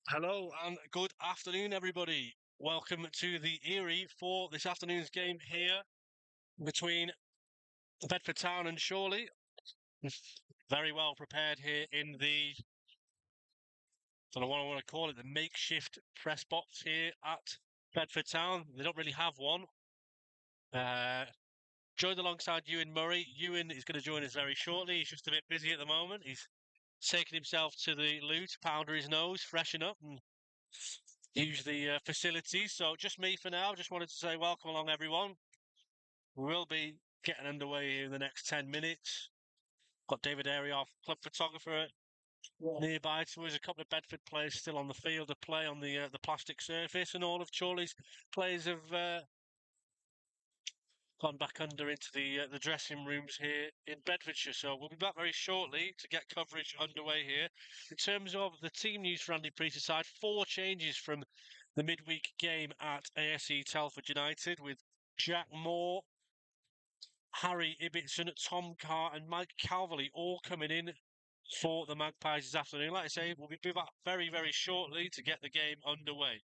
Hello and good afternoon, everybody. Welcome to the Erie for this afternoon's game here between Bedford Town and Chorley. Very well prepared here in the, I don't know what I want to call it, the makeshift press box here at Bedford Town. They don't really have one. Joined alongside Ewan Murray. Ewan is going to join us very shortly. He's just a bit busy at the moment. He's taken himself to the loo to powder his nose, freshen up, and use the facilities. So just me for now. Just wanted to say welcome along, everyone. We will be getting underway here in the next 10 minutes. Got David Airy, our club photographer, nearby to us. A couple of Bedford players still on the field of play on the plastic surface, and all of Chorley's players have gone back under into the dressing rooms here in Bedfordshire. So we'll be back very shortly to get coverage underway here. In terms of the team news for Andy Priest's side, 4 changes from the midweek game at ASE Telford United, with Jack Moore, Harry Ibbotson, Tom Carr and Mike Calverley all coming in for the Magpies this afternoon. Like I say, we'll be back very, very shortly to get the game underway.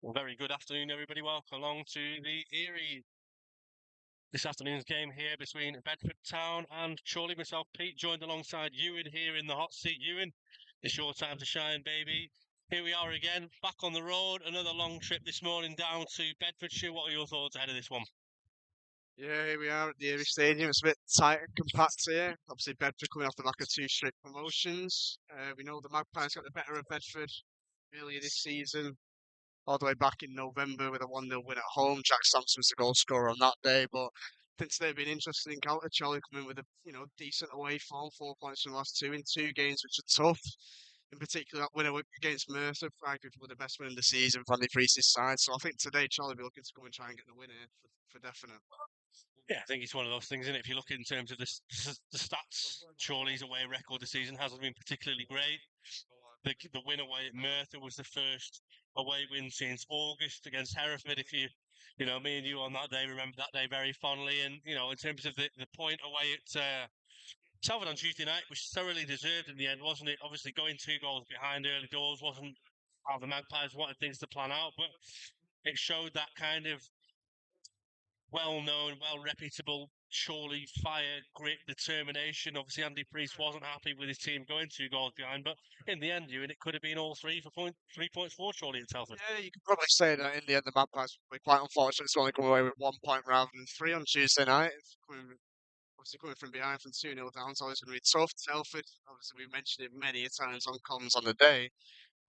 Well, very good afternoon, everybody. Welcome along to the Erie this afternoon's game here between Bedford Town and Chorley. Myself, Pete, joined alongside Ewan here in the hot seat. Ewan, it's your time to shine, baby. Here we are again, back on the road. Another long trip this morning down to Bedfordshire. What are your thoughts ahead of this one? Yeah, here we are at the Erie Stadium. It's a bit tight and compact here. Obviously, Bedford coming off the back of two straight promotions. We know the Magpies got the better of Bedford earlier this season, all the way back in November with a 1-0 win at home. Jack Sampson was the goal scorer on that day. But I think today been an interesting encounter. Chorley coming with a decent away form, 4 points from the last two in two games, which are tough. In particular, that winner against Merthyr, arguably the best win of the season for Andy Priest's side. So I think today Charlie will be looking to come and try and get the win here for definite. Yeah, I think it's one of those things, isn't it? If you look in terms of the stats, Chorley's away record this season hasn't been particularly great. The win away at Merthyr was the first away win since August against Hereford. If me and you on that day remember that day very fondly. And, in terms of the point away at Salford on Tuesday night, which thoroughly deserved in the end, wasn't it? Obviously, going 2 goals behind early doors wasn't how the Magpies wanted things to plan out, but it showed that kind of well-known, well-reputable Chorley fire, grit, determination. Obviously, Andy Priest wasn't happy with his team going 2 goals behind, but in the end, Ewan, it could have been all 3 points for Chorley at Telford. Yeah, you could probably say that in the end the Magpies were quite unfortunate to only come away with 1 point rather than three on Tuesday night. Obviously coming from behind from 2-0 down, it's always going to be tough. Telford, obviously we mentioned it many a times on comms on the day,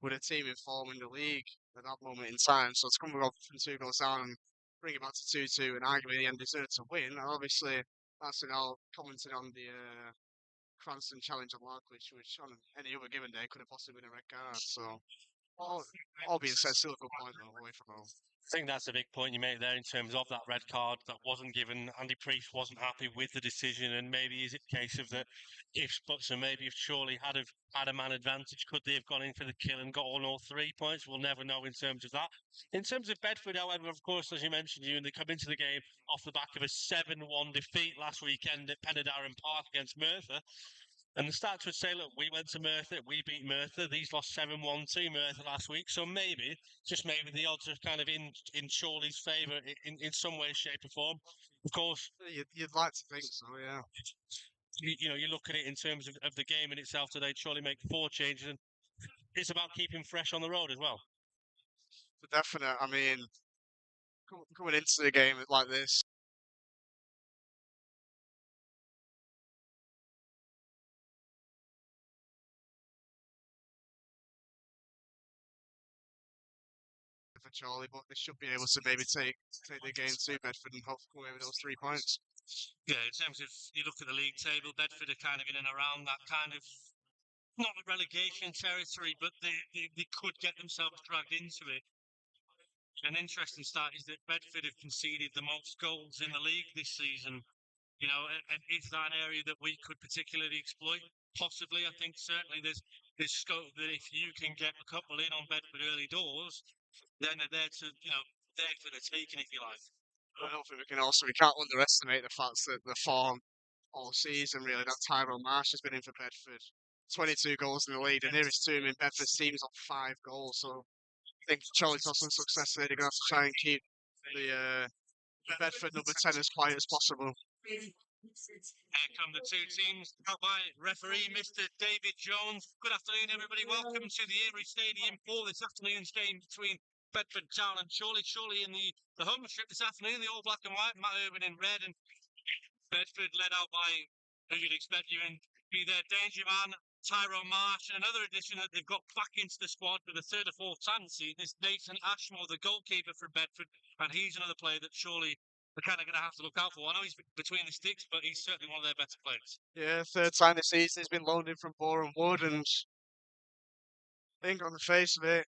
with a team in form in the league at that moment in time. So to come from 2 goals down and bring it back to 2-2 and arguably the end deserve to win, and obviously that's now commented on the Cranston challenge on Larkledge, which on any other given day could have possibly been a red card. So all being said, still a good point though, away from home. I think that's a big point you make there in terms of that red card that wasn't given. Andy Priest wasn't happy with the decision, and maybe is it a case of that if Butson maybe if Chorley had had a man advantage, could they have gone in for the kill and got on all 3 points? We'll never know in terms of that. In terms of Bedford, however, of course, as you mentioned, and they come into the game off the back of a 7-1 defeat last weekend at Penydarren Park against Merthyr. And the stats would say, look, we went to Merthyr, we beat Merthyr. These lost 7-1 to Merthyr last week. So maybe, just maybe, the odds are kind of in Chorley's favour in some way, shape, or form. Of course, You'd like to think so, yeah. You look at it in terms of the game in itself today. Chorley make 4 changes, and it's about keeping fresh on the road as well. For definite, I mean, coming into the game like this, for Charlie, but they should be able to maybe take the game to Bedford and hopefully come away with those 3 points. Yeah, in terms of you look at the league table, Bedford are kind of in and around that kind of not relegation territory, but they could get themselves dragged into it. An interesting stat is that Bedford have conceded the most goals in the league this season. And is that an area that we could particularly exploit? Possibly. I think certainly there's scope that if you can get a couple in on Bedford early doors, then they're there to there for the taking, if you like. I don't think we can't underestimate the fact that the form all season really that Tyrone Marsh has been in for Bedford. 22 goals in the league, the nearest to him in Bedford's team's on 5 goals. So I think Charlie's got some success there. They're going to have to try and keep the Bedford number 10 as quiet as possible. Here come the two teams, got by referee Mr. David Jones. Good afternoon, everybody. Welcome to the Erie Stadium for this afternoon's game between Bedford Town and Chorley. Chorley in the home strip this afternoon, the all black and white, Matt Irwin in red, and Bedford led out by who you'd expect you and be their danger man, Tyrone Marsh, and another addition that they've got back into the squad for the third or fourth time this season is Nathan Ashmore, the goalkeeper for Bedford, and he's another player that surely they're kind of going to have to look out for. I know he's between the sticks, but he's certainly one of their better players. Yeah, third time this season he's been loaned in from Boreham Wood, and I think on the face of it,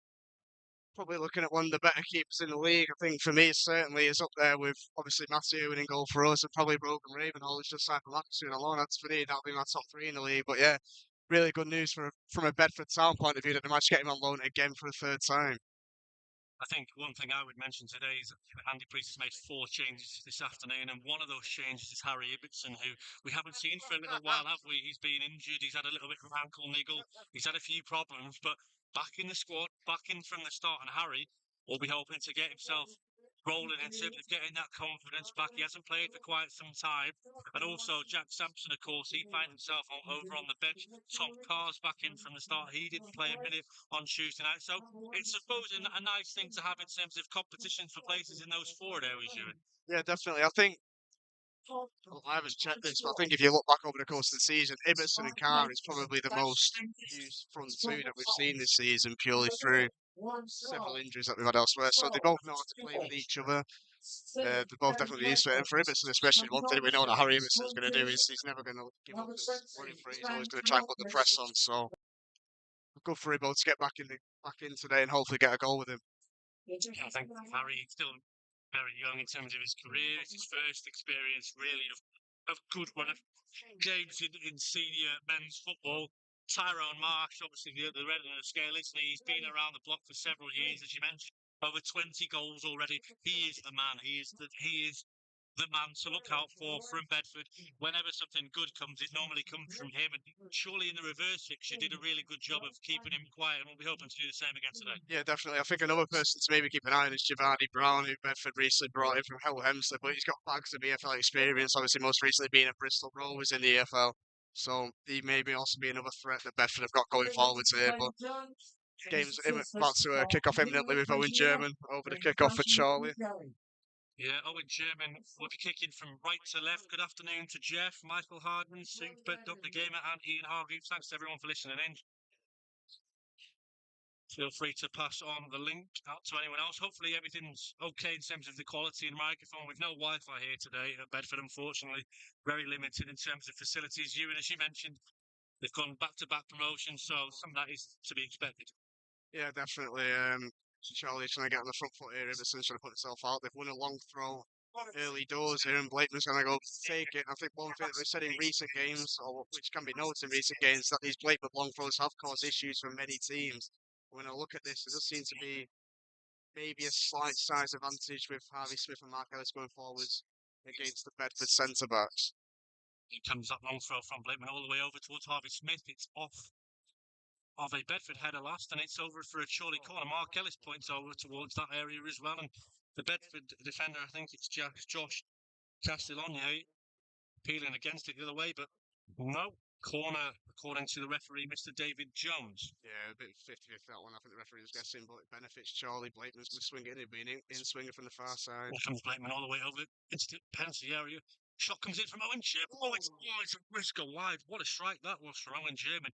probably looking at one of the better keepers in the league. I think for me, certainly is up there with obviously Matthew Ewan in goal for us, and probably Brogan Ravenhall is just like Matthew alone. That's for me, that'll be my top three in the league. But yeah, really good news from a Bedford Town point of view that they might get him on loan again for a third time. I think one thing I would mention today is that Andy Priest has made 4 changes this afternoon, and one of those changes is Harry Ibbotson, who we haven't seen for a little while, have we? He's been injured, he's had a little bit of ankle niggle, he's had a few problems, but back in the squad, back in from the start, and Harry, will be hoping to get himself rolling in terms of getting that confidence back. He hasn't played for quite some time. And also Jack Sampson, of course, he finds himself over on the bench. Tom Carr's back in from the start. He didn't play a minute on Tuesday night. So it's, I suppose, a nice thing to have in terms of competitions for places in those forward areas, Ewan. Yeah, definitely. I think I haven't checked this, but I think if you look back over the course of the season, Ibbotson and Carr is probably the most used front two that we've seen this season, purely through several injuries that we've had elsewhere. So they both know how to play with each other. They're both definitely used to it. And for Ibbotson, especially, one thing we know that Harry Ibbetson's going to do is he's never going to give up his running for it. He's always going to try and put the press on. So good for Ibbo to get back in today and hopefully get a goal with him. I think Harry is still very young in terms of his career. It's his first experience, really, of good run of games in senior men's football. Tyrone Marsh, obviously the red on the scale, isn't he? He's been around the block for several years, as you mentioned. Over 20 goals already. He is the man. He is the man to look out for from Bedford. Whenever something good comes, it normally comes from him. And surely in the reverse fixture, did a really good job of keeping him quiet, and we'll be hoping to do the same again today. Yeah, definitely. I think another person to maybe keep an eye on is Giovanni Brown, who Bedford recently brought in from Hull Hempstead, but he's got bags of EFL experience, obviously most recently being at Bristol Rovers in the EFL. So he may be also be another threat that Bedford have got going forwards here. But game's about to kick off imminently with Owen German over the kick-off for Chorley. Yeah, Owen German will be kicking from right to left. Good afternoon to Jeff, Michael Hardman, Super, Dr. Gamer, and Ian Hargreaves. Thanks to everyone for listening in. Feel free to pass on the link out to anyone else. Hopefully everything's okay in terms of the quality and microphone. We've no Wi-Fi here today at Bedford, unfortunately. Very limited in terms of facilities. Ewan, as you mentioned, they've gone back-to-back promotions, so some of that is to be expected. Yeah, definitely. Charlie's trying to get on the front foot here. Ibbotson trying to put himself out. They've won a long throw early doors here, and Blakeman's going to go take it. I think one thing that we've said in recent games, or which can be noted in recent games, that these Blakeman long throws have caused issues for many teams. When I look at this, there does seem to be maybe a slight size advantage with Harvey Smith and Mark Ellis going forwards against the Bedford centre backs. It comes that long throw from Blakeman all the way over towards Harvey Smith. It's off of a Bedford header last, and it's over for a Chorley corner. Mark Ellis points over towards that area as well, and the Bedford defender, I think it's Josh Castellonier, appealing against it the other way, but no. Corner, according to the referee, Mr. David Jones. Yeah, a bit 50-50 that one. I think the referee was guessing, but it benefits Chorley. Blakeman's going to swing it in. He'll be in swinger from the far side. Here comes Blakeman all the way over into the penalty area. Shot comes in from Owen German. Oh, it's a whisker wide. What a strike that was from Owen German.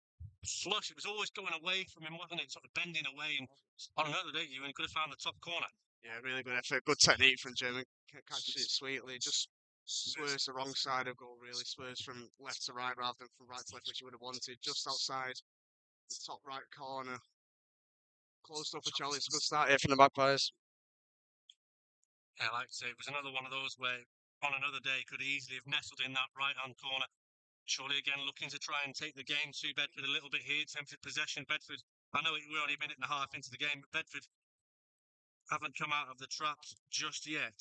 Flush. It was always going away from him, wasn't it? Sort of bending away. And on another day, you could have found the top corner. Yeah, really good effort. Good technique from German. Catching it sweetly. Just swerves the wrong side of goal, really. Swerves from left to right rather than from right to left, which you would have wanted. Just outside the top right corner. Closed up for Charlie. It's a good start here from the Magpies. Yeah, like I say, it was another one of those where on another day could easily have nestled in that right-hand corner. Surely again looking to try and take the game to Bedford a little bit here in terms of possession. Bedford, I know we're only a minute and a half into the game, but Bedford haven't come out of the traps just yet.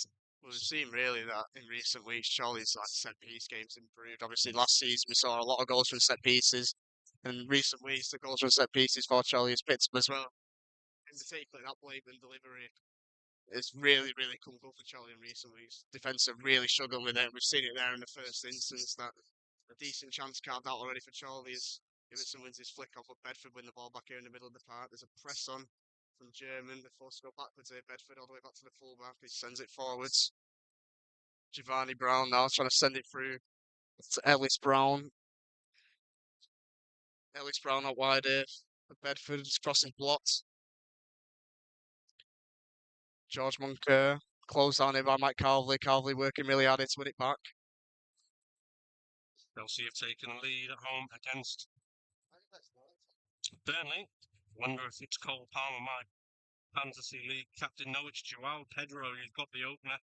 Well, we've seen really that in recent weeks, Charlie's set piece games improved. Obviously, last season we saw a lot of goals from set pieces, and in recent weeks the goals from set pieces for Charlie has picked up as well. In particular, that Blakeman delivery it's really, really come good for Chorley in recent weeks. Defence have really struggled with it. We've seen it there in the first instance that a decent chance carved out already for Chorley is Ibbotson wins his flick off, but Bedford win the ball back here in the middle of the park. There's a press on from German. They're forced to go backwards here. Bedford all the way back to the fullback. He sends it forwards. Giovanni Brown now trying to send it through to Ellis Brown. Ellis Brown out wide here. Bedford is crossing blocked. George Monk closed on it by Mike Calvley. Calvley working really hard to win it back. Chelsea have taken the lead at home against Burnley. Wonder if it's Cole Palmer, my Fantasy League captain. No, it's Joao Pedro who's got the opener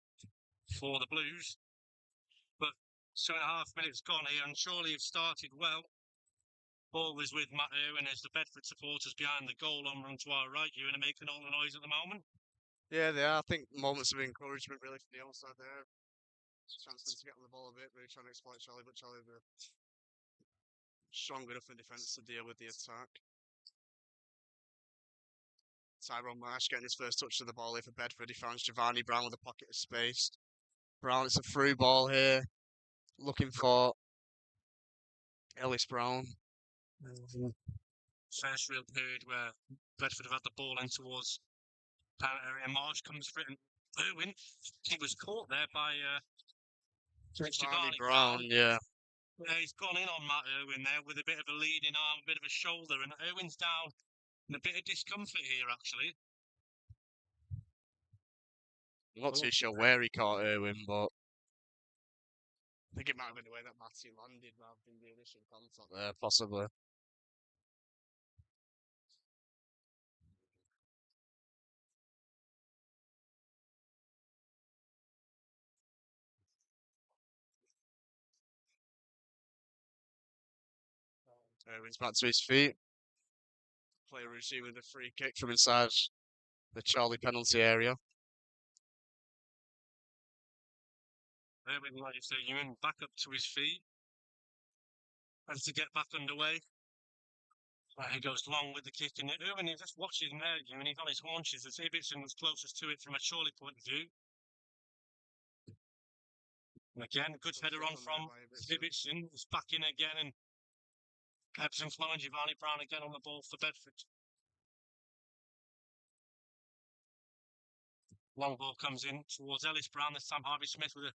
for the Blues. But 2.5 minutes gone here, and Chorley have started well. Ball was with Matt Irwin as the Bedford supporters behind the goal on run to our right. You're making all the noise at the moment. Yeah, they are. I think moments of encouragement really from the outside there. Chance to get on the ball a bit, really trying to exploit Chorley, but Chorley were strong enough in defence to deal with the attack. Tyrone Marsh getting his first touch of the ball here for Bedford. He finds Giovanni Brown with a pocket of space. Brown, it's a through ball here. Looking for Ellis Brown. First real period where Bedford have had the ball in towards penalty area. Marsh comes for it, and Ewan, he was caught there by Giovanni Giovanni Brown, yeah. He's gone in on Matt Irwin there with a bit of a leading arm, a bit of a shoulder, and Irwin's down in a bit of discomfort here, actually. I'm not too sure where he caught Irwin, but I think it might have been the way that Matty landed rather than the initial contact there, possibly. Irwin's back to his feet. Player receiving a free kick from inside the Chorley penalty area. Irwin, like you say, Ewan, back up to his feet. Has to get back underway. Right, he goes long with the kick, and Irwin, he just watches him there, Ewan, he's on his haunches. As Ibbotson was closest to it from a Chorley point of view. And again, good header on from Ibbotson. He's back in again, and ebbs and flowing. Giovanni Brown again on the ball for Bedford. Long ball comes in towards Ellis Brown. This time Harvey Smith with a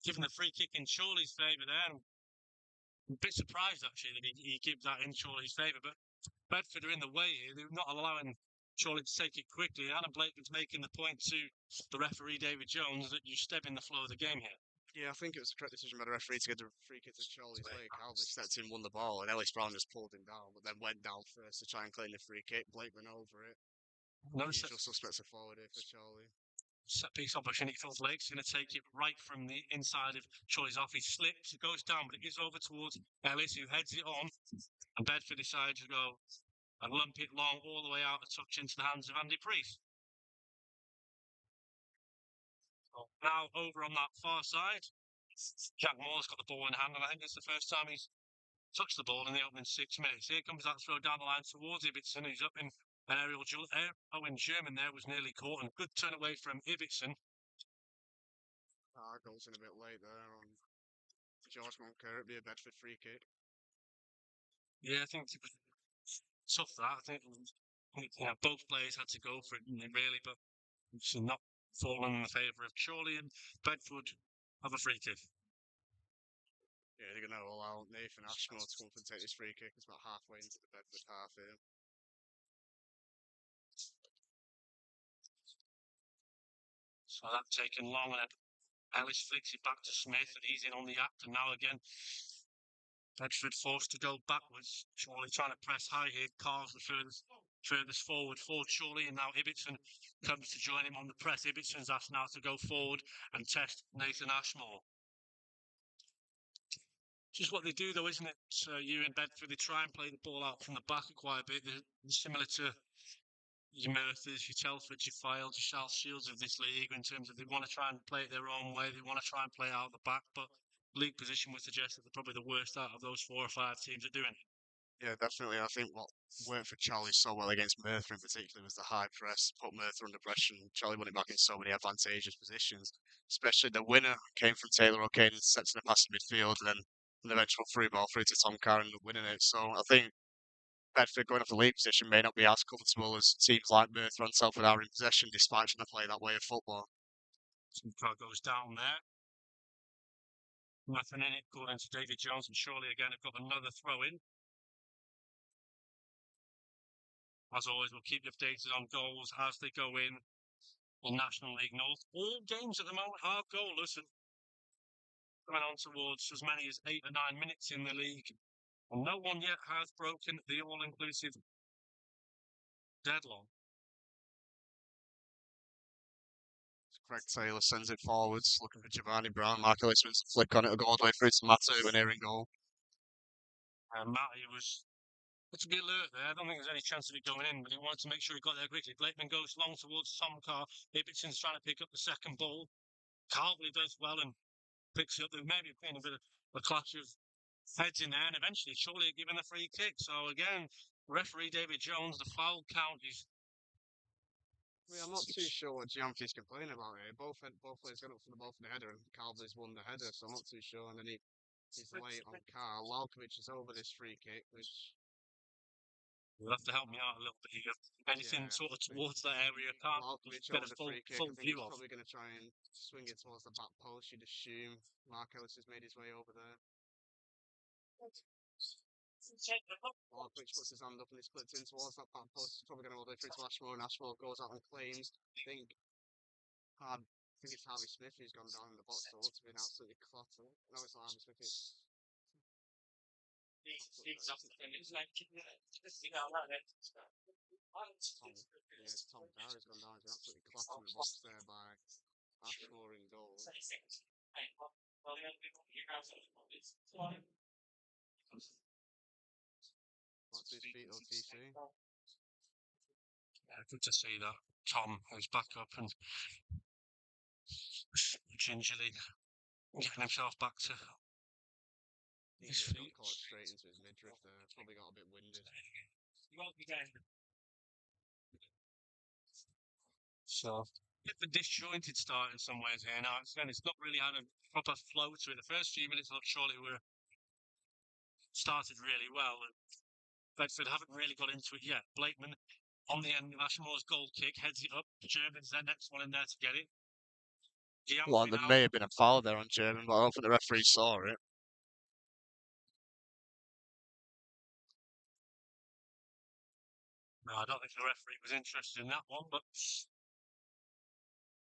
giving the free kick in Chorley's favour there. I'm a bit surprised actually that he gives that in Chorley's favour, but Bedford are in the way here. They're not allowing Chorley to take it quickly. Adam Blakeman's making the point to the referee David Jones that you step in the flow of the game here. Yeah, I think it was the correct decision by the referee to get the free kick to Chorley's leg. Calvin stepped in, won the ball, and Ellis Brown just pulled him down, but then went down first to try and claim the free kick. Blakeman over it. Usual suspects are forward here for Chorley. Set piece opportunity for Blake's going to take it right from the inside of Chorley's off. He slips, it goes down, but it is over towards Ellis, who heads it on, and Bedford decides to go and lump it long all the way out a touch into the hands of Andy Priest. So now over on that far side, Jack Moore's got the ball in hand, and I think it's the first time he's touched the ball in the opening 6 minutes. Here comes that throw down the line towards Ibbotson, who's up in an aerial duel. Owen Sherman there was nearly caught, and good turn away from Ibbotson. Goals in a bit late there on George Moncur. It'd be a Bedford free kick. Yeah, I think it was tough that. I think both players had to go for it, really, but it's not fallen in the favour of Chorley, and Bedford have a free kick. Yeah, they're going to allow Nathan Ashmore to come up and take this free kick. It's about halfway into the Bedford half here. So that's taken long, and Ellis flicks it back to Smith, and he's in on the act, and now again Bedford forced to go backwards. Chorley trying to press high here. Carl's the furthest forward for Chorley, and now Ibbotson comes to join him on the press. Ibbotson's asked now to go forward and test Nathan Ashmore. Just what they do, though, isn't it? You in Bedford, they try and play the ball out from the back quite a bit. They're similar to your Murphys, your Telfords, your Files, your South Shields of this league in terms of they want to try and play it their own way. They want to try and play out the back, but league position would suggest that they're probably the worst out of those 4 or 5 teams at doing it. Yeah, definitely. I think what worked for Charlie so well against Merthyr in particular was the high press, put Merthyr under pressure, and Charlie won it back in so many advantageous positions. Especially the winner came from Taylor O'Kane, intercepting the pass to midfield, and then an eventual through ball through to Tom Carr and winning it. So I think Bedford going off the league position may not be as comfortable as teams like Merthyr and Telford are in possession, despite trying to play that way of football. Some car goes down there. Nothing in it, according to David Jones, and Chorley again have got another throw in. As always, we'll keep you updated on goals as they go in National League North. All games at the moment are goalless, and coming on towards as many as 8 or 9 minutes in the league. And no one yet has broken the all-inclusive deadlock. Craig Taylor sends it forwards, looking for Giovanni Brown. Mark Ellis wins the flick on it, will go all the way through to Matty when here in goal. And Matty was to be alert there. I don't think there's any chance of it going in, but he wanted to make sure he got there quickly. Blakeman goes long towards Tom Carr. Ibbotson's trying to pick up the second ball. Carley does well and picks it up. There may be a bit of a clash of heads in there, and eventually Chorley are given a free kick. So again, Referee David Jones, the foul count is. I mean, I'm not too sure what Giampi's complaining about here. Both players got up for the ball for the header, and Calver's won the header, so I'm not too sure. And then he's late on Carl. Lalkovic is over this free kick, which You'll have to help me out a little bit here. Anything sort of towards that area, can't Lalkovic get over a the full, free kick. full I think view he's of. probably going to try and swing it towards the back post. You'd assume Mark Ellis has made his way over there. Lalkovic puts his hand up and he splits in towards that back post. He's probably going to all the way through to Ashmore, and Ashmore goes out and claims. I think it's Harvey Smith who's gone down in the box, so it's been absolutely cluttered. No, it's not Harvey Smith. Tom Garry's gone down. He's been absolutely cluttered in the box there by Ashmore in goal. What's his feet, OTC? Yeah, good to see that Tom is back up and gingerly getting himself back to his feet. Caught straight into his midriff there. Probably got a bit winded. So, a bit of a disjointed start in some ways here. Now, again, it's not really had a proper flow to it. The first few minutes, I thought Chorley were started really well. And Bedford haven't really got into it yet. Blakeman on the end of Ashmore's goal kick, heads it up. German's the next one in there to get it. Well, there may have been a foul there on German, but I don't think the referee saw it. No, I don't think the referee was interested in that one, but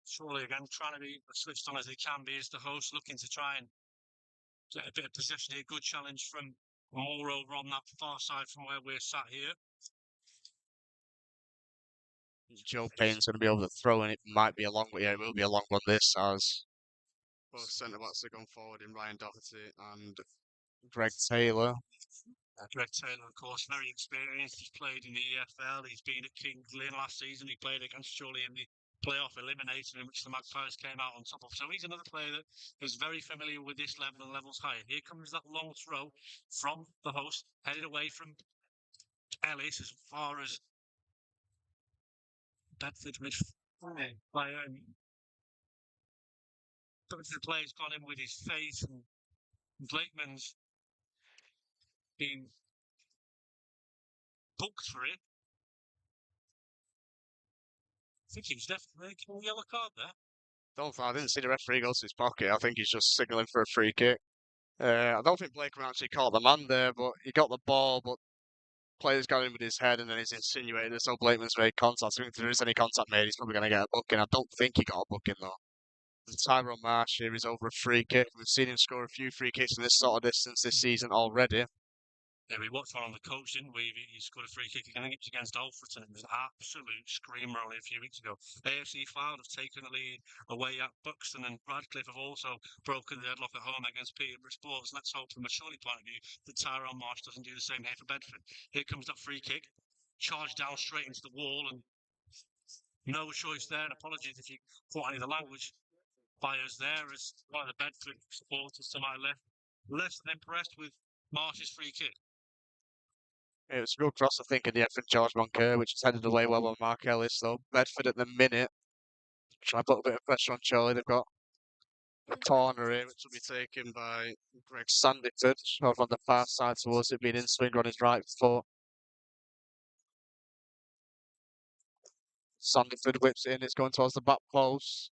Chorley again trying to be as switched on as they can be as the host, looking to try and get a bit of possession here. Good challenge from Moore over on that far side from where we're sat here. Joe Payne's going to be able to throw, and it might be a long one. Yeah, it will be a long one this, as both centre-backs have gone forward in Ryan Doherty and Greg Taylor. Greg Taylor, of course, very experienced. He's played in the EFL. He's been at Kings Lynn last season. He played against Chorley in the playoff eliminator in which the Magpies came out on top of. So he's another player that is very familiar with this level and levels higher. Here comes that long throw from the host, headed away from Ellis as far as Bedford midfield player. Bedford player's gone in with his face, and Blakeman's been booked for it. I think he was definitely making a yellow card there. I didn't see the referee go to his pocket. I think he's just signalling for a free kick. I don't think Blakeman actually caught the man there, but he got the ball, but player's got in with his head and then he's insinuated as though Blakeman's made contact. So if there is any contact made, he's probably going to get a booking. I don't think he got a booking though. And Tyrone Marsh here is over a free kick. We've seen him score a few free kicks in this sort of distance this season already. Yeah, we watched one on the coach, didn't we? He scored a free kick. I think it was against Alfreton. It was an absolute screamer only a few weeks ago. AFC Fylde have taken the lead away at Buxton, and Radcliffe have also broken the deadlock at home against Peterborough Sports. Let's hope from a Chorley point of view that Tyrone Marsh doesn't do the same here for Bedford. Here comes that free kick. Charged down straight into the wall, and no choice there. And apologies if you caught any of the language by us there, as one of the Bedford supporters to my left, less than impressed with Marsh's free kick. It was a good cross, I think, in the end from George Moncur, which is headed away well by Mark Ellis, though. Bedford at the minute trying to put a bit of pressure on Chorley. They've got a corner here, which will be taken by Greg Sandiford, over on the far side towards it, being in swing on his right foot. Sandiford whips it in, it's going towards the back post.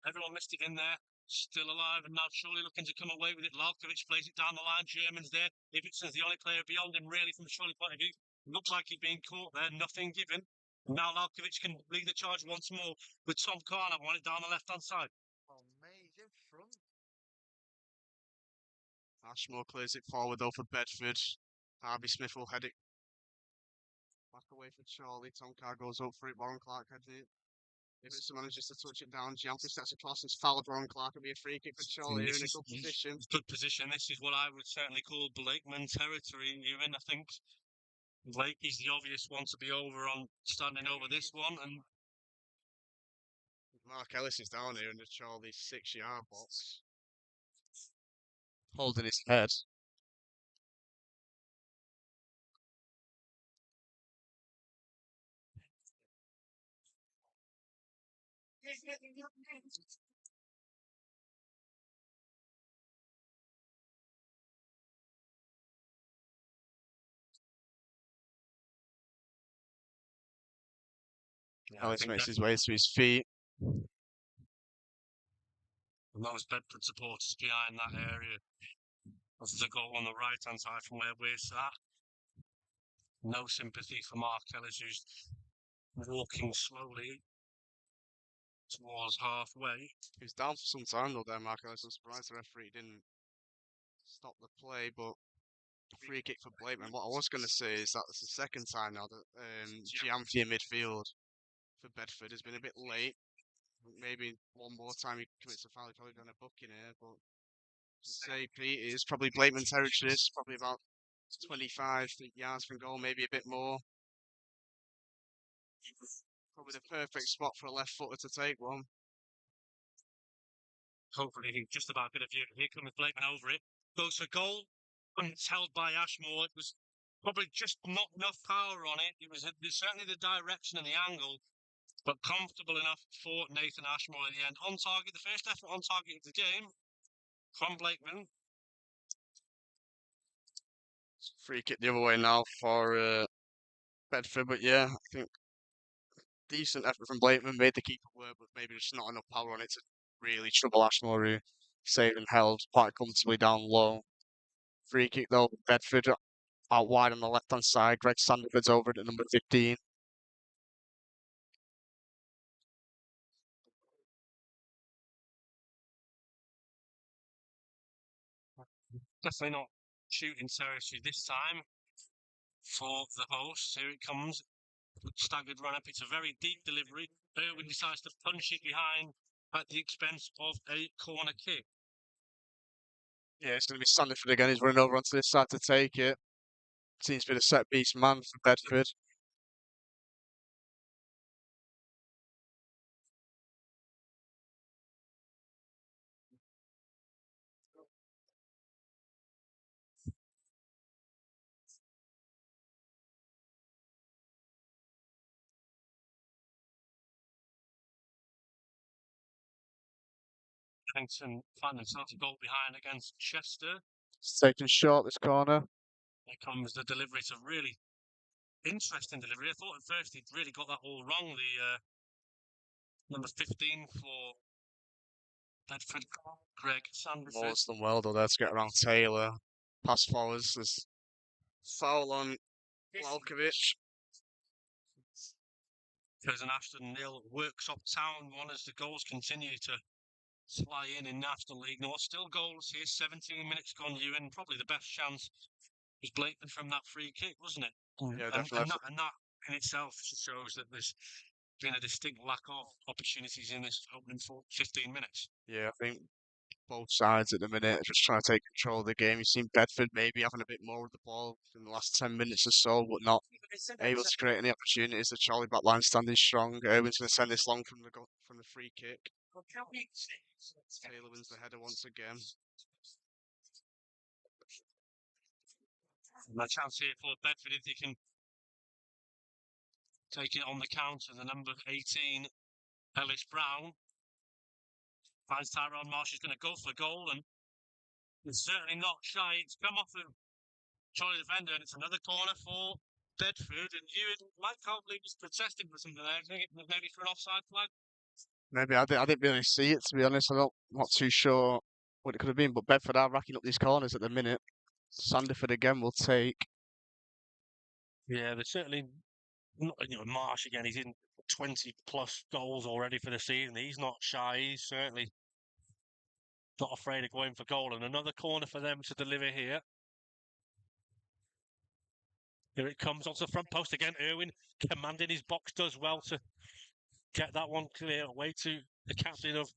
Everyone missed it in there. Still alive, and now Chorley looking to come away with it. Lalkovic plays it down the line. German's there. Ivicson's the only player beyond him, really, from the Chorley point of view. Looks like he's being caught there. Nothing given. Now Lalkovic can lead the charge once more with Tom Carner on it down the left-hand side. Amazing front. Ashmore clears it forward, though, for Bedford. Harvey Smith will head it back away for Chorley. Tom Carr goes up for it. Warren Clark heads it. Ivickson manages to touch it down. Giampi sets across and fouled. Warren Clark. It'll be a free kick for Chorley here in a good position. Good position. This is what I would certainly call Blakeman territory. Ewan, I think Blake is the obvious one to be over on standing over this one, and Mark Ellis is down here in the Chorley 6-yard box, holding his head. Yeah, I Alex think makes that his way to his feet. those Bedford supporters behind that area. There's a goal on the right hand side from where we're sat. No sympathy for Mark Ellis, who's walking slowly towards halfway. He was down for some time though there, Mark Ellis. I'm surprised the referee didn't stop the play, but free kick for Blakeman. What I was going to say is that it's the second time now that Giamfi in midfield for Bedford has been a bit late. Maybe one more time he commits a foul, he's probably done a booking here, but to say Pete is probably Blakeman territory. It's probably about 25 yards from goal, maybe a bit more. Probably the perfect spot for a left footer to take one. Hopefully, he's just about good a view. Here comes Blakeman over it. Goes for goal. And it's held by Ashmore. It was probably just not enough power on it. It was certainly the direction and the angle, but comfortable enough for Nathan Ashmore in the end. On target, the first effort on target of the game from Blakeman. Free kick the other way now for Bedford, but yeah, I think decent effort from Blakeman, made the keeper work, but maybe just not enough power on it to really trouble Ashmore, who saved and held quite comfortably down low. Free kick though, Bedford out wide on the left hand side. Greg Sandiford's over it at number 15. Definitely not shooting territory this time for the hosts. Here it comes. Staggered run up. It's a very deep delivery. Irwin decides to punch it behind at the expense of a corner kick. Yeah, it's going to be Sandiford again. He's running over onto this side to take it. Seems to be the set piece man for Bedford. Kennington find themselves a goal behind against Chester. It's taken short this corner. Here comes the delivery. It's a really interesting delivery. I thought at first he'd really got that all wrong. The number 15 for Bedford, Greg Sandiford. Moore's done well though there to get around Taylor. Pass forwards. There's foul on Walkovic. Curzon Ashton nil, Worksop Town 1 as the goals continue to fly in National League North. Still goals here, 17 minutes gone, Ewan. Probably the best chance was Blakeman from that free kick, wasn't it? Yeah, and definitely. that in itself shows that there's been a distinct lack of opportunities in this opening 15 minutes. Yeah, I think both sides at the minute are just trying to take control of the game. You've seen Bedford maybe having a bit more of the ball in the last 10 minutes or so, but not able to create any opportunities. The Chorley back line standing strong. Irwin's going to send this long from the free kick. Taylor wins the header once again. And a chance here for Bedford if they can take it on the counter. The number 18, Ellis Brown, finds Tyrone Marsh. Is going to go for goal, and it's certainly not shy. It's come off the Chorley defender, and it's another corner for Bedford. And Mike Copley was protesting for something there. Maybe for an offside flag. Maybe I didn't really see it, to be honest. I'm not too sure what it could have been, but Bedford are racking up these corners at the minute. Sandiford again will take. Yeah, they're certainly not, Marsh again. He's in 20 plus goals already for the season. He's not shy. He's certainly not afraid of going for goal. And another corner for them to deliver here. Here it comes onto the front post again. Irwin commanding his box does well to get that one clear away to the captain of.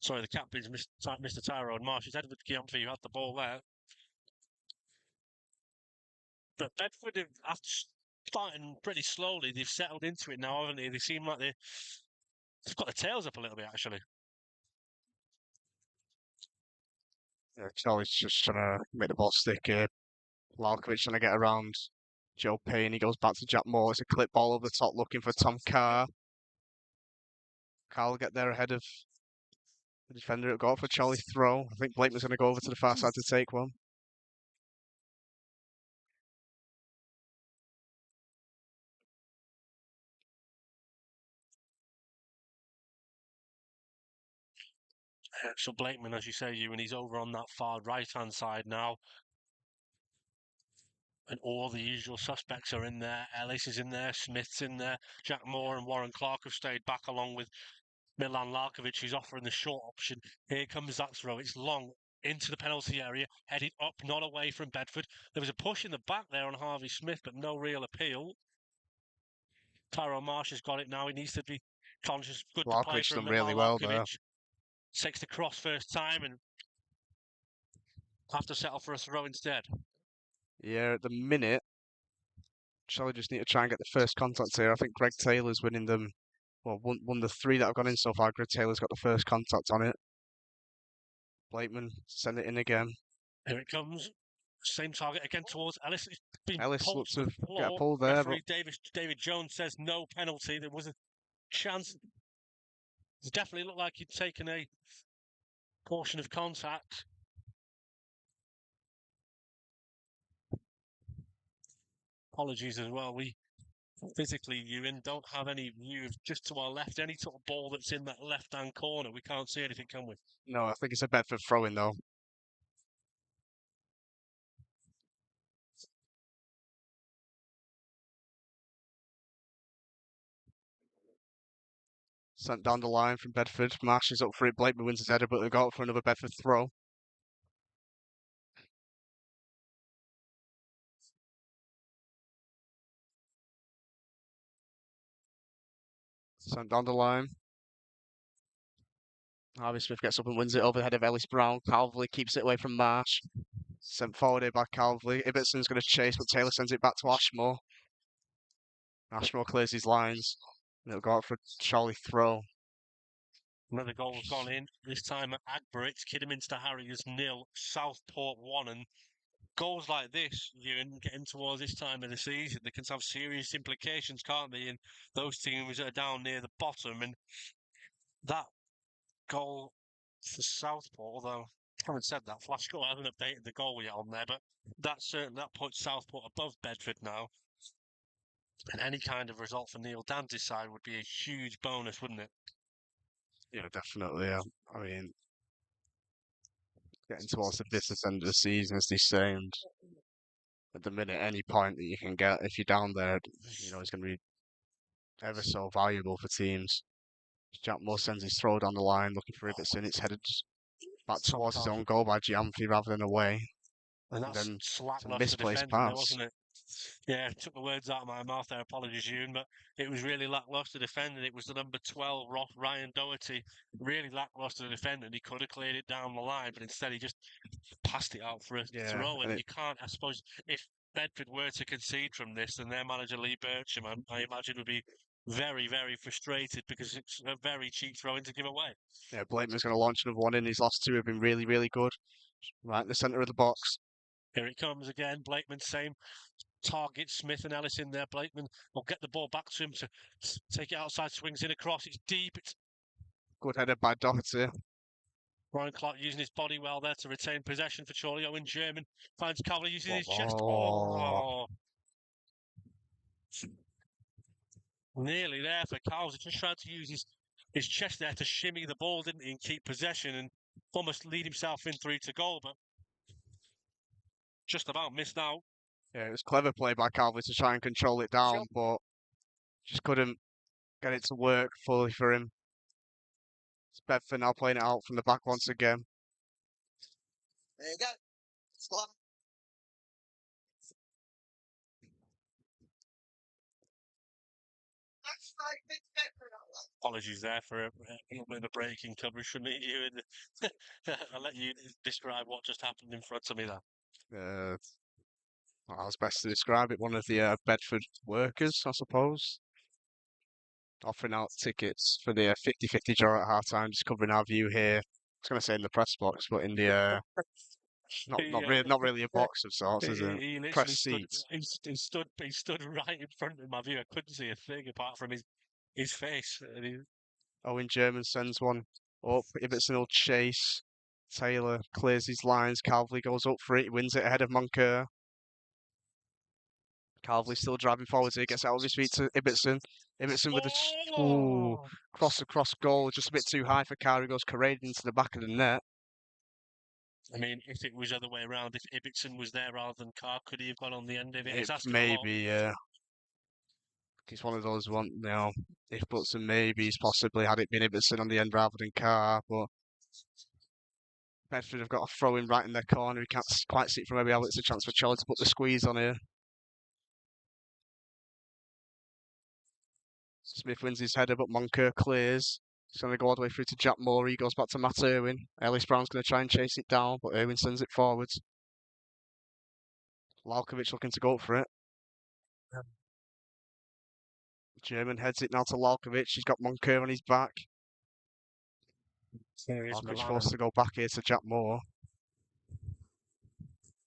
Sorry, the captain's Mr. Tyrone Marsh. He's Edward Giamfi who had the ball there. But Bedford, after starting pretty slowly, they've settled into it now, haven't they? They seem like they've got their tails up a little bit, actually. Yeah, Charlie's just trying to make the ball stick here. Lalkovic trying to get around Joe Payne. He goes back to Jack Moore. It's a clip ball over the top looking for Tom Carr. Carl get there ahead of the defender. It'll go up for Chorley throw. I think Blakeman's going to go over to the far side to take one. So Blakeman, as you say, Ewan, he's over on that far right-hand side now. And all the usual suspects are in there. Ellis is in there, Smith's in there, Jack Moore and Warren Clark have stayed back along with Milan Larkovic, who's offering the short option. Here comes that throw. It's long into the penalty area, headed up, not away from Bedford. There was a push in the back there on Harvey Smith, but no real appeal. Tyrone Marsh has got it now. He needs to be conscious. Good to play Larkovic from done really Milan well there. Larkovic. Takes the cross first time and have to settle for a throw instead. Yeah, at the minute, Chorley just need to try and get the first contact here. I think Greg Taylor's winning them. Well, won the three that have gone in so far. Greg Taylor's got the first contact on it. Blakeman send it in again. Here it comes. Same target again towards Ellis. It's been Ellis pulled looks to the to get a floor. pull there, Referee David Jones says no penalty. There was a chance. It definitely looked like he'd taken a portion of contact. Apologies as well. We physically, Ewan, don't have any view of just to our left, any sort of ball that's in that left-hand corner. We can't see anything, can we? no, I think it's a Bedford throw-in though. Sent down the line from Bedford. Marsh is up for it. Blakeman wins his header, but they go up for another Bedford throw. Sent down the line. Harvey Smith gets up and wins it over the head of Ellis Brown. Calverley keeps it away from Marsh. Sent forward here by Calverley. Ibbetson's going to chase, but Taylor sends it back to Ashmore. Ashmore clears his lines. And it'll go out for a Chorley throw. Another goal has gone in. This time at Agbury, it's Kidderminster Harriers 0, Southport 1. And goals like this, Ewan, getting towards this time of the season, they can have serious implications, can't they? In those teams that are down near the bottom. And that goal for Southport, although having said that, Flash Score hasn't updated the goal yet on there, but that puts Southport above Bedford now. And any kind of result for Neil Dance's side would be a huge bonus, wouldn't it? Yeah, definitely. Yeah. I mean, getting towards the business end of the season, as they say, and at the minute, any point that you can get if you're down there, is going to be ever so valuable for teams. Jack Moore sends his throw down the line, looking for Ibbetson. It's headed back towards his own goal by Giamfi rather than away. And that's then slack a loss to misplaced defending there, pass. wasn't it? Yeah, took the words out of my mouth there, apologies, Ewan, but it was really lacklustre defending. It was the number 12, Ryan Doherty, really lacklustre defending. He could have cleared it down the line, but instead he just passed it out for a throw. And you can't, I suppose, if Bedford were to concede from this, then their manager Lee Bircham, I imagine, would be very, very frustrated because it's a very cheap throw-in to give away. Yeah, Blakeman's going to launch another one in. His last two have been really, really good. Right in the centre of the box. Here it comes again. Blakeman, same target. Smith and Ellis in there. Blakeman will get the ball back to him to take it outside, swings in across. It's deep. It's good header by Doherty. Ryan Clark using his body well there to retain possession for Chorley. Owen German finds Calvert using his chest. Oh, nearly there for Cowles. He just tried to use his chest there to shimmy the ball, didn't he, and keep possession and almost lead himself in through to goal, but just about missed out. Yeah, it was clever play by Calvert to try and control it down, but just couldn't get it to work fully for him. It's Bedford now playing it out from the back once again. There you go. Stop. Apologies there for a little bit of a breaking coverage from me. I'll let you describe what just happened in front of me there. Well, I was best to describe it. One of the Bedford workers, I suppose, offering out tickets for the 50-50 draw at half-time, just covering our view here. I was going to say in the press box, but in the not really a box of sorts, is it? He Press literally seats. he stood right in front of my view. I couldn't see a thing apart from his face. Owen German sends one up. Ibbotson will chase. Taylor clears his lines. Calvley goes up for it. He wins it ahead of Moncur. Calvley still driving forwards here. Gets out of his feet to Ibbotson. Ibbotson with a cross across goal. Just a bit too high for Carr. He goes careening into the back of the net. I mean, if it was the other way around, if Ibbotson was there rather than Carr, could he have gone on the end of it? It's asking a lot. Maybe, yeah. He's one of those one, if buts and maybes, possibly had it been Ibbotson on the end rather than Carr, but Bedford have got a throw in right in their corner. He can't quite see it from where we are. It's a chance for Chorley to put the squeeze on here. Smith wins his header, but Moncur clears. He's going to go all the way through to Jack Moore. He goes back to Matt Irwin. Ellis Brown's going to try and chase it down, but Irwin sends it forwards. Lalkovic looking to go for it. German heads it now to Lalkovic. He's got Moncur on his back. Lalkovic forced to go back here to Jack Moore.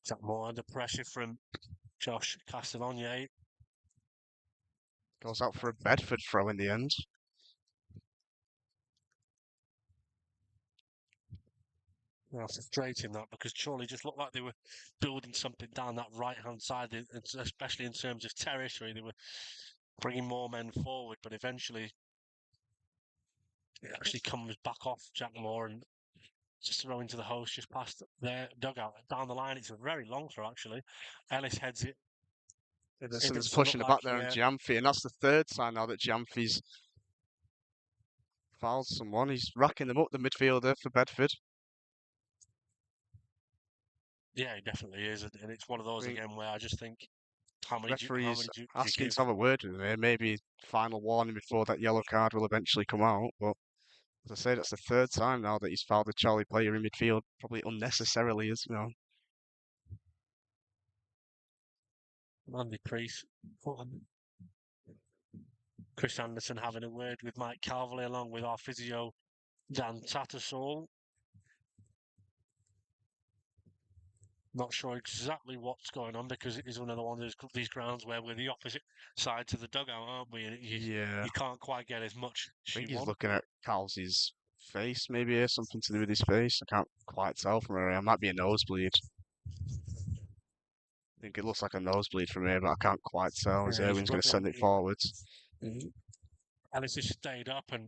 Jack Moore under pressure from Josh Castagnone. Goes out for a Bedford throw in the end. Well, frustrating that, because Chorley just looked like they were building something down that right-hand side, especially in terms of territory. They were bringing more men forward, but eventually it actually comes back off Jack Moore and just throw into the host just past their dugout. Down the line, it's a very long throw, actually. Ellis heads it. Ibbotson pushing the back there on Giamfi, and that's the third time now that Giamfi's fouled someone. He's racking them up, the midfielder for Bedford. Yeah, he definitely is, and it's one of those again where I just think, how many referees do you asking give? to have a word with him. Maybe final warning before that yellow card will eventually come out. But as I say, that's the third time now that he's fouled a Chorley player in midfield, probably unnecessarily, as you know. Andy Priest. Chris Anderson having a word with Mike Calvley along with our physio Dan Tattersall. Not sure exactly what's going on, because it is another one of these grounds where we're the opposite side to the dugout, aren't we? And you can't quite get as much. I think he's looking at Calv's face, maybe, or something to do with his face. I can't quite tell from where I am. Might be a nosebleed. I think it looks like a nosebleed from here, but I can't quite tell. As Irwin's going to send it forwards. Ellis has stayed up, and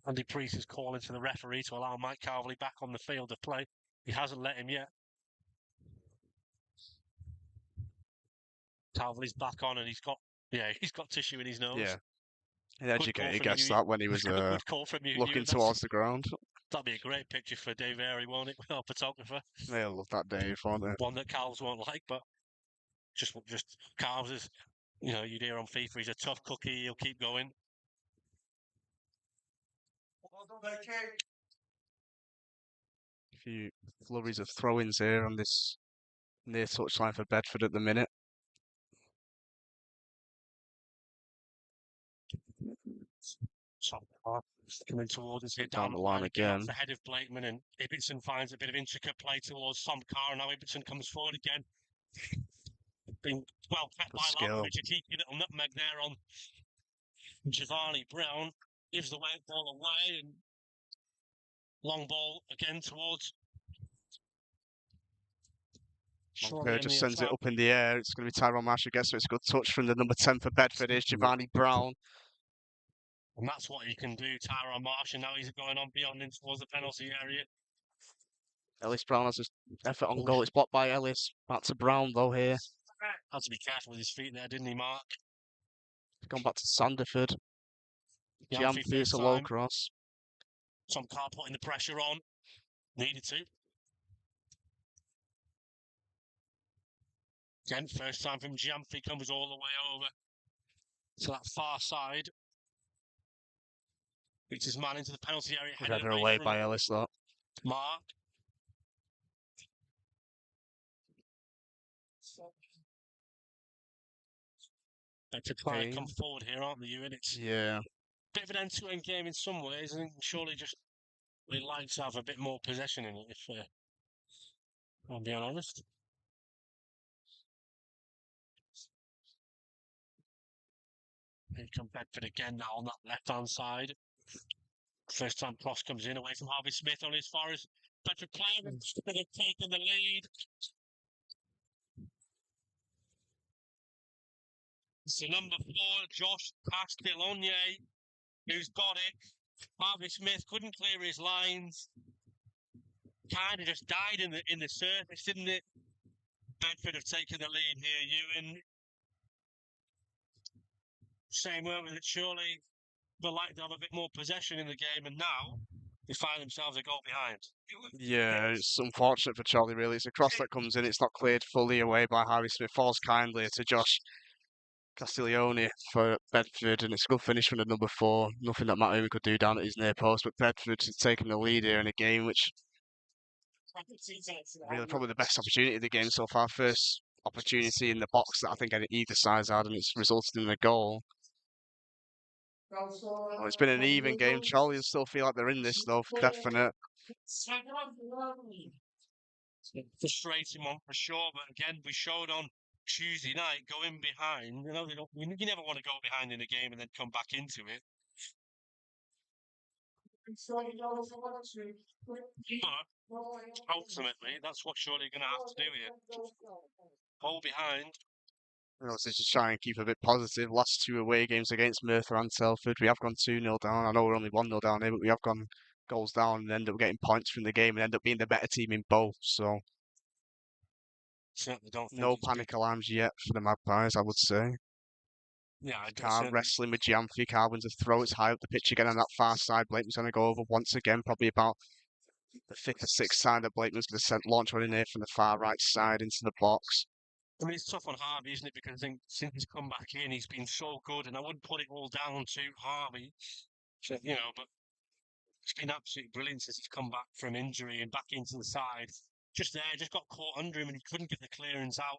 Andy Priest is calling to the referee to allow Mike Calvley back on the field of play. He hasn't let him yet. Calvley's back on, and he's got tissue in his nose. Yeah. An educated guess that when he was looking towards the ground. That'd be a great picture for Dave Airy, won't it, with our photographer? They'll love that, Dave, won't they? One that Calves won't like, but just Calves is, you'd hear on FIFA, he's a tough cookie, he'll keep going. A few flurries of throw-ins here on this near touchline for Bedford at the minute. Coming towards us here down the line again. The head of Blakeman, and Ibbotson finds a bit of intricate play towards Tom Carr, and now Ibbotson comes forward again. Being well kept by Lalkovic, a cheeky little nutmeg there on Giovanni Brown. Gives the ball away, and long ball again towards Moncur just sends it up in the air. It's going to be Tyrone Marsh who gets it. It's a good touch from the number 10 for Bedford. Here's Giovanni Brown. And that's what he can do, Tyrone Marsh, and now he's going on beyond in towards the penalty area. Ellis Brown has an effort on goal. It's blocked by Ellis. Back to Brown, though, here. Had to be careful with his feet there, didn't he, Mark? Gone back to Sanderford. Giamfi, it's a low cross. Tom Carr putting the pressure on. Needed to. Again, first time from Giamfi, comes all the way over to that far side. Beats his man into the penalty area. Header away by Ellis, though. Mark. To try and come forward here, aren't they, Ewan? It's a bit of an end-to-end game in some ways, and surely just we like to have a bit more possession in it, if I'm being honest. Here come Bedford again now on that left-hand side. First time cross comes in away from Harvey Smith, only as far as Bedford Town. They've taken the lead. So number 4, Josh Castiglione, who's got it. Harvey Smith couldn't clear his lines. Kind of just died in the surface, didn't it? Bedford have taken the lead here, Ewan. Same way with it, surely they'd like to have a bit more possession in the game, and now they find themselves a goal behind. Yeah, it's unfortunate for Chorley, really. It's a cross that comes in, it's not cleared fully away by Harvey Smith, falls kindly to Josh Castiglione for Bedford, and it's a good finish from the number 4. Nothing that Matt Ewan could do down at his near post, but Bedford has taken the lead here in a game which really probably the best opportunity of the game so far. First opportunity in the box that I think either side's had, and it's resulted in a goal. Well, it's been an even game. Chorley still feel like they're in this, though, definite. Frustrating one for sure, but again, we showed on Tuesday night going behind. You know, you never want to go behind in a game and then come back into it. But ultimately, that's what surely you're going to have to do here. Hold behind. You know, so just try and keep a bit positive. Last 2 away games against Merthyr and Telford, we have gone 2-0 down. I know we're only 1-0 down here, but we have gone goals down and end up getting points from the game and end up being the better team in both. So Certainly don't think no it's panic good. alarms yet for the Magpies, I would say. Yeah, I Carr wrestling with Giamfi. Carr wins a throw. It's high up the pitch again on that far side. Blakeman's going to go over once again, probably about the 5th or 6th time that Blakeman's going to launch one in here from the far right side into the box. I mean, it's tough on Harvey, isn't it? Because I think since he's come back in, he's been so good, and I wouldn't put it all down to Harvey. So, you know, but it's been absolutely brilliant since he's come back from injury and back into the side. Just there, just got caught under him, and he couldn't get the clearance out.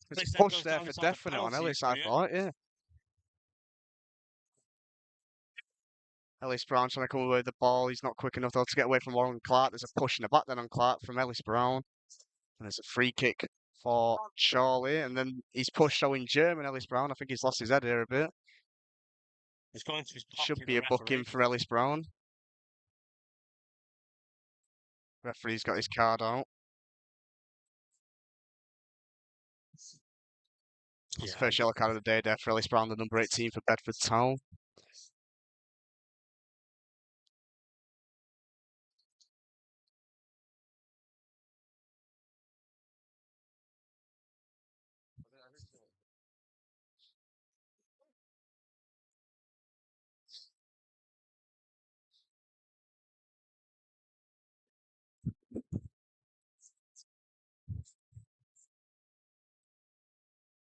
There's a Then push goes there down for inside the definite on penalty Ellis, I area. thought, yeah. Ellis Brown trying to come away with the ball. He's not quick enough, though, to get away from Warren Clark. There's a push in the back then on Clark from Ellis Brown. And there's a free kick for Chorley. And then he's pushed showing German, Ellis Brown. I think he's lost his head here a bit. He's going to his pocket. Should be a booking for Ellis Brown. Referee's got his card out. It's the first yellow card of the day there for Ellis Brown, the number 18 for Bedford Town.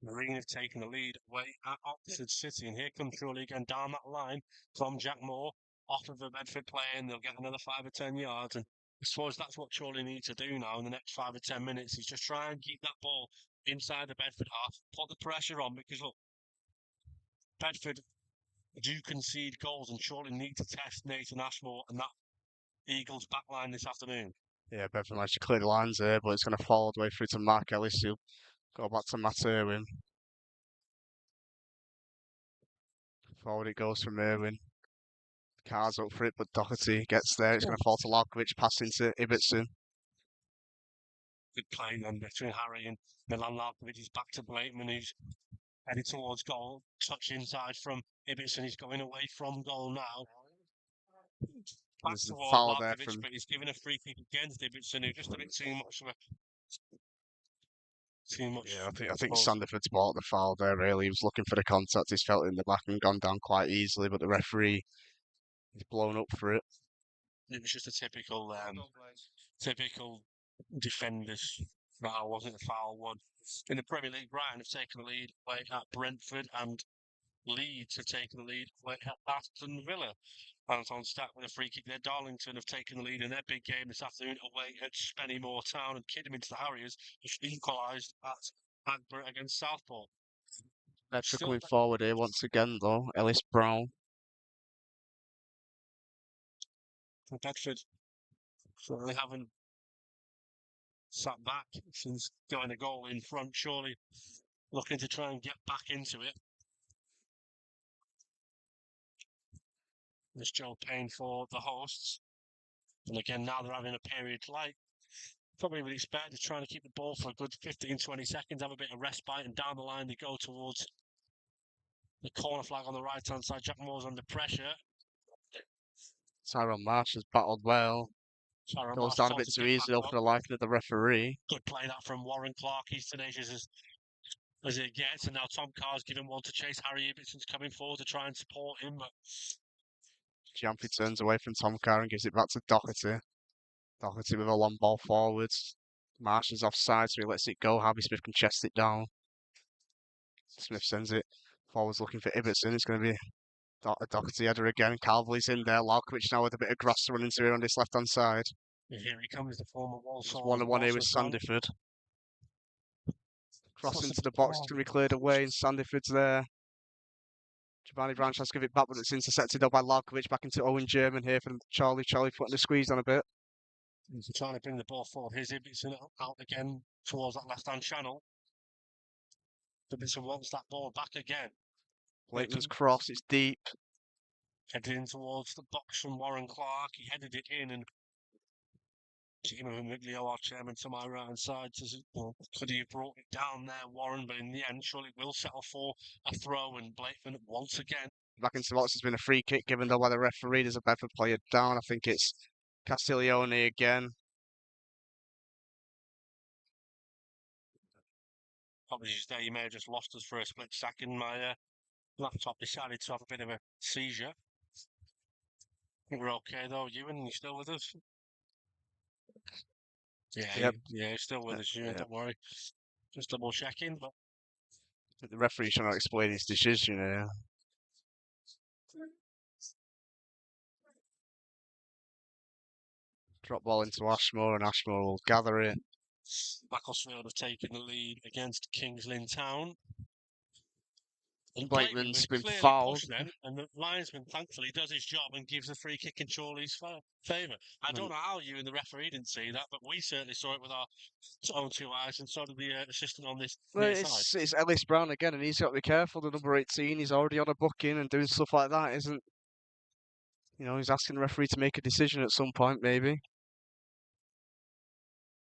Marine have taken the lead away at Oxford City, and here comes Chorley again down that line from Jack Moore off of the Bedford play, and they'll get another 5 or 10 yards. And I suppose that's what Chorley need to do now in the next 5 or 10 minutes, is just try and keep that ball inside the Bedford half, put the pressure on, because look, Bedford do concede goals, and Chorley need to test Nathan Ashmore and that Eagles backline this afternoon. Yeah, Bedford managed to clear the lines there, but it's going to fall all the way through to Mark Ellis, who'll go back to Matt Irwin. Forward it goes from Irwin. Carr's up for it, but Doherty gets there. It's going to fall to Larkovic, pass into Ibbotson. Good play then between Harry and Milan Larkovic. He's back to Blakeman, who's headed towards goal. Touch inside from Ibbotson. He's going away from goal now. Back There's a towards foul there Larkovic, from... but he's given a free kick against Ibbotson, who just a bit too much of a... Too much. Yeah, I think Sandiford's bought the foul there, really. He was looking for the contact. He's felt it in the back and gone down quite easily, but the referee is blown up for it. It was just a typical defenders foul, wasn't a foul one. In the Premier League, Brighton have taken the lead away at Brentford, and Leeds have taken the lead away at Aston Villa. And on stat with a free kick there, Darlington have taken the lead in their big game this afternoon away at Spennymoor Town, and Kidderminster the Harriers have equalised at Agbury against Southport. Bedford coming forward here once again, though. Ellis Brown. Bedford certainly haven't sat back since going a goal in front, surely looking to try and get back into it. There's Joe Payne for the hosts. And again, now they're having a period like probably would expect. They're trying to keep the ball for a good 15, 20 seconds, have a bit of respite, and down the line they go towards the corner flag on the right-hand side. Jack Moore's under pressure. Tyrone Marsh has battled well. Tyrone Goes Marsh down a told bit to too get easily back over up. the liking of the referee. Good play that from Warren Clark. He's tenacious as it gets, and now Tom Carr's given one to chase. Harry Ibbetson's coming forward to try and support him, but Giampi turns away from Tom Carr and gives it back to Doherty. Doherty with a long ball forwards. Marsh is offside, so he lets it go. Harvey Smith can chest it down. Smith sends it forwards looking for Ibbetson. It's going to be a Doherty header again. Calvely's in there. Larkovic now with a bit of grass to run into here on this left-hand side. here he comes, the former It's Walsall 1-1 here with Sandiford. Cross into the box. It's going to be cleared away, and Sandiford's there. Giovanni Brown tries to give it back, but it's intercepted though by Larkovic. Back into Owen German here from Charlie. Charlie putting the squeeze on a bit. He's trying to bring the ball forward. Here's Ibbetson out again towards that left-hand channel. Ibbetson wants that ball back again. Blakeman's cross, it's deep. Headed in towards the box from Warren Clark. He headed it in, and Timo Miglio, our chairman, to my right hand side, says, well, could he have brought it down there, Warren? But in the end, surely it will settle for a throw, and Blakeman once again. Back into the box has been a free kick given though by the referee. There's a Bedford player down. I think it's Castiglione again. Apologies there, you may have just lost us for a split second. My laptop decided to have a bit of a seizure. I think we're okay though. Ewan, you still with us? Yeah, Yep. yeah, still with us, Ewan, Yep. don't worry. Just double checking, but The referee's trying to explain his decision here. Drop ball into Ashmore, and Ashmore will gather it. Macclesfield have taken the lead against Kings Lynn Town. And Blakeman's was been clearly fouled. pushed then, and the linesman thankfully does his job and gives the free kick in Chorley's favour. I don't know how you and the referee didn't see that, but we certainly saw it with our own two eyes, and so did the assistant on this Well, near side. it's Ellis Brown again, and he's got to be careful. The number 18, he's already on a booking and doing stuff like that, isn't? You know, he's asking the referee to make a decision at some point, maybe.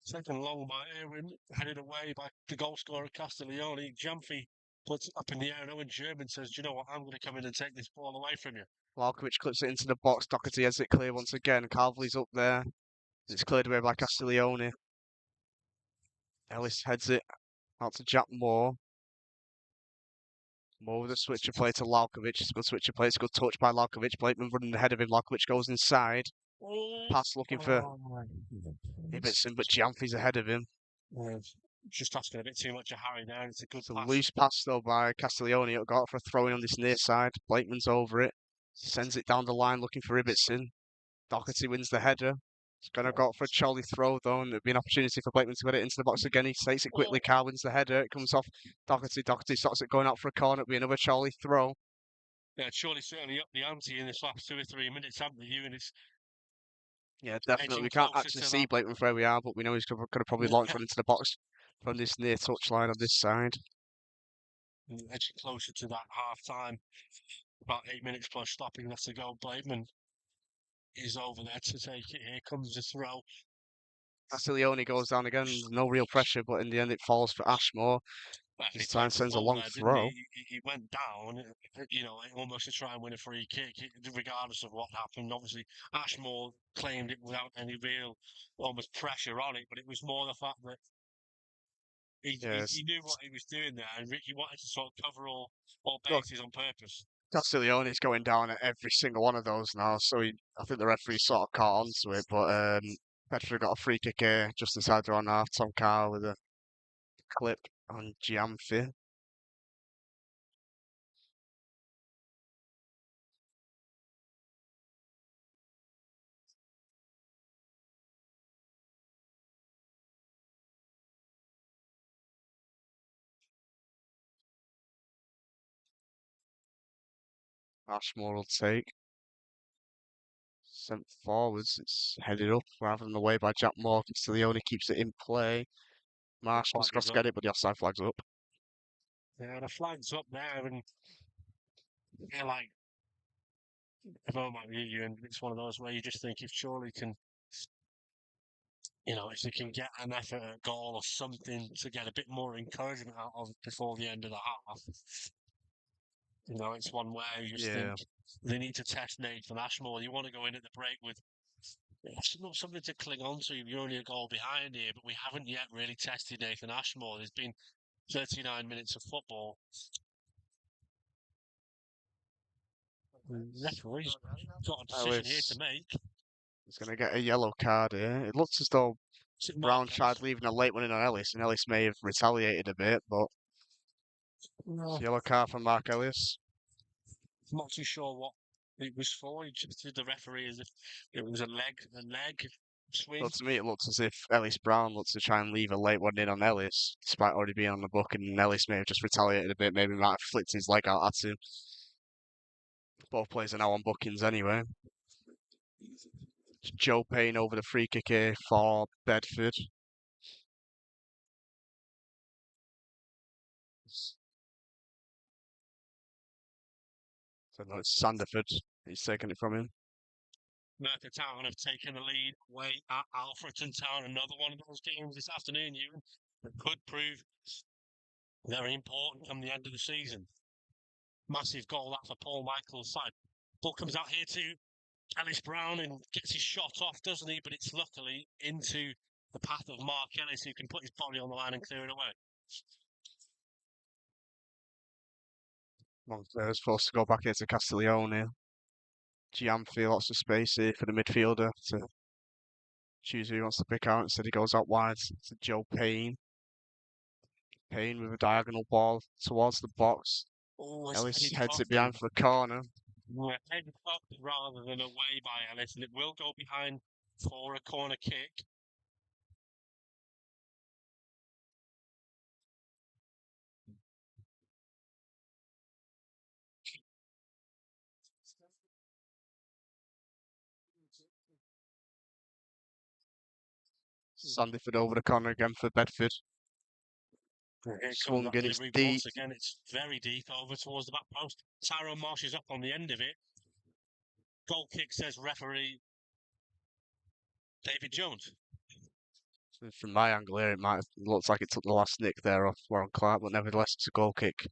Second long by Ewan, headed away by the goal scorer Castiglione. Giampi puts it up in the air, and Owen German says, do you know what, I'm going to come in and take this ball away from you. Larkovic clips it into the box. Doherty has it clear once again. Calvely's up there. It's cleared away by Castiglione. Ellis heads it out to Jack Moore. Moore with a switch of play to Larkovic. It's a good switch of play. It's a good touch by Larkovic. Blakeman running ahead of him. Larkovic goes inside. Pass looking for Ibbetson, but Giampi's ahead of him. Just asking a bit too much of Harry there. It's a good It's a pass. loose pass though by Castiglione. It got for a throw in on this near side. Blakeman's over it. Sends it down the line looking for Ibbetson. Doherty wins the header. He's going to go for a Chorley throw though, and there'd be an opportunity for Blakeman to get it into the box again. He takes it quickly. Carr wins the header. It comes off Doherty. Doherty stops it going out for a corner. It'll be another Chorley throw. Yeah, Chorley certainly up the ante in this last 2 or 3 minutes, haven't you? And it's Yeah, definitely. We can't actually see Blakeman from where we are, but we know he's going to probably launch one into the box from this near touchline on this side. Edging closer to that half time. About 8 minutes plus stopping left to go. Blakeman is over there to take it. Here comes the throw. Castiglione goes down again. No real pressure, but in the end it falls for Ashmore. Well, This time sends a long throw. He went down, you know, almost to try and win a free kick, regardless of what happened. Obviously, Ashmore claimed it without any real, almost pressure on it, but it was more the fact that he knew what he was doing there, and he wanted to sort of cover all bases on purpose. Castiglione's going down at every single one of those now, so I think the referee sort of caught on to it, but Bedford got a free kick here just inside their own half. Tom Carr with a clip on Giampi. Ashmore will take. Sent forwards, it's headed up rather than away by Jack Moore. Castiglione keeps it in play. Marsh comes across to get it, but the offside flag's up. Yeah, the flag's up there, and yeah, like If I might be you, and it's one of those where you just think if Chorley can, if they can get an effort at goal or something to get a bit more encouragement out of before the end of the half, it's one where you just think they need to test Nathan Ashmore. You want to go in at the break with not something to cling on to. You're only a goal behind here, but we haven't yet really tested Nathan Ashmore. There's been 39 minutes of football. The referee's got a decision here to make. He's going to get a yellow card here. It looks as though Brown tried leaving a late one in on Ellis, and Ellis may have retaliated a bit, but it's a yellow card from Mark Ellis. I'm not too sure what it was for. He just did the referee as if it was a leg swing. Well, to me, it looks as if Ellis Brown looks to try and leave a late one in on Ellis, despite already being on the book, and Ellis may have just retaliated a bit, maybe might have flicked his leg out at him. Both players are now on bookings anyway. It's Joe Payne over the free kick here for Bedford. So no, it's Sanderford. He's taking it from him. Bedford Town have taken the lead away at Alfreton Town. Another one of those games this afternoon, Ewan, that could prove very important come the end of the season. Massive goal that for Paul Michael's side. Ball comes out here to Ellis Brown and gets his shot off, doesn't he? But it's luckily into the path of Mark Ellis, who can put his body on the line and clear it away. Montclair's forced to go back into Castiglione. Gianfi, lots of space here for the midfielder to choose who he wants to pick out. Instead, he goes out wide to Joe Payne. Payne with a diagonal ball towards the box. Ellis heads it behind for a corner. Headed up rather than away by Ellis, and it will go behind for a corner kick. Sanderford over the corner again for Bedford. Swung in, it's deep. Once again, it's very deep over towards the back post. Tyrone Marsh is up on the end of it. Goal kick, says referee David Jones. From my angle here, it looks like it took the last nick there off Warren Clark, but nevertheless, it's a goal kick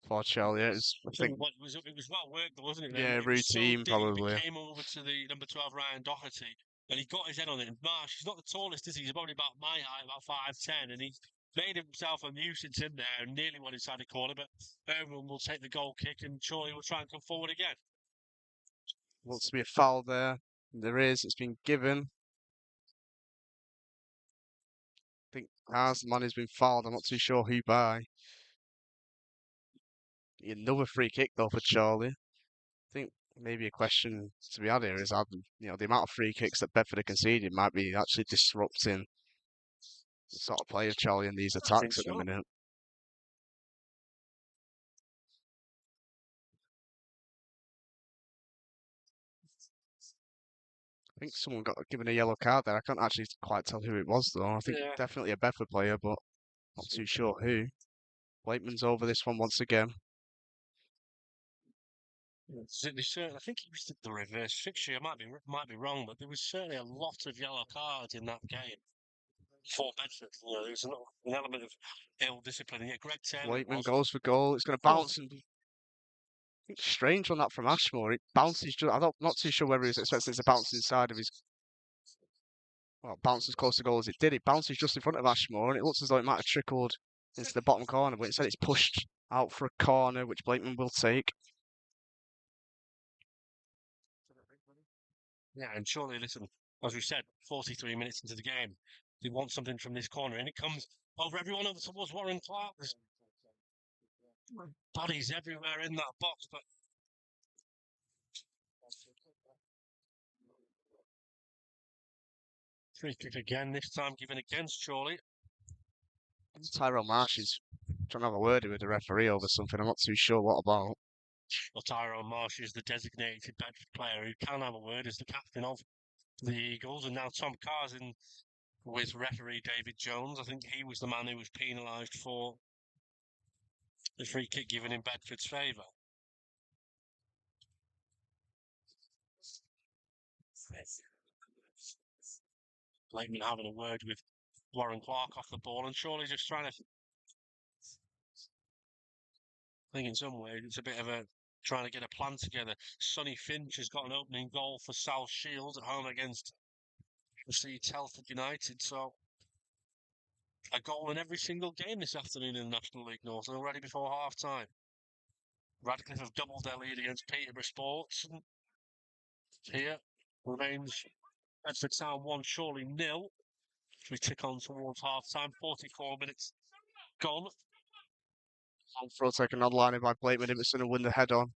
for Chorley. I think it was well worked, wasn't it? Yeah, routine probably. He came over to the number 12 Ryan Doherty, and he got his head on it. And Marsh, he's not the tallest, is he? He's probably about my height, about 5'10", and he made himself a nuisance in there and nearly went inside the corner. But everyone will take the goal kick, and Chorley will try and come forward again. Looks to be a foul there. There is. It's been given. I think the man has been fouled. I'm not too sure who by. Another free kick though for Chorley. I think maybe a question to be had here is how the amount of free kicks that Bedford are conceding might be actually disrupting the sort of play of Chorley in these attacks at the minute. I think someone got given a yellow card there. I can't actually quite tell who it was though. I think definitely a Bedford player, but not too sure who. Blakeman's over this one once again. I think it was the reverse fixture. I might be wrong, but there was certainly a lot of yellow cards in that game for Bedford. There was an element of ill discipline. Yeah, Greg Taylor. Blakeman goes for goal. It's going to bounce and strange on that from Ashmore. It bounces. I'm not too sure whether he was expecting it to bounce inside of his. Well, bounces close to goal as it did. It bounces just in front of Ashmore, and it looks as though it might have trickled into the bottom corner, but instead it's pushed out for a corner, which Blakeman will take. Yeah, and surely, listen, as we said, 43 minutes into the game, they want something from this corner, and it comes over everyone over towards Warren Clark. There's bodies everywhere in that box, but free kick again, this time given against Chorley. Tyrone Marsh is trying to have a word with the referee over something. I'm not too sure what about. Well, Tyrone Marsh is the designated Bedford player who can have a word as the captain of the Eagles, and now Tom Carr's in with referee David Jones. I think he was the man who was penalised for the free kick given in Bedford's favour. Blakeman having a word with Warren Clark off the ball, and Chorley just trying to. I think in some ways it's a bit of a trying to get a plan together. Sonny Finch has got an opening goal for South Shields at home against Telford United. So a goal in every single game this afternoon in the National League North, and already before half time. Radcliffe have doubled their lead against Peterborough Sports. And here remains Bedford Town 1, Chorley 0. We tick on towards half time. 44 minutes gone. On throw taken on line by Blakeman. If it's going to win the head on.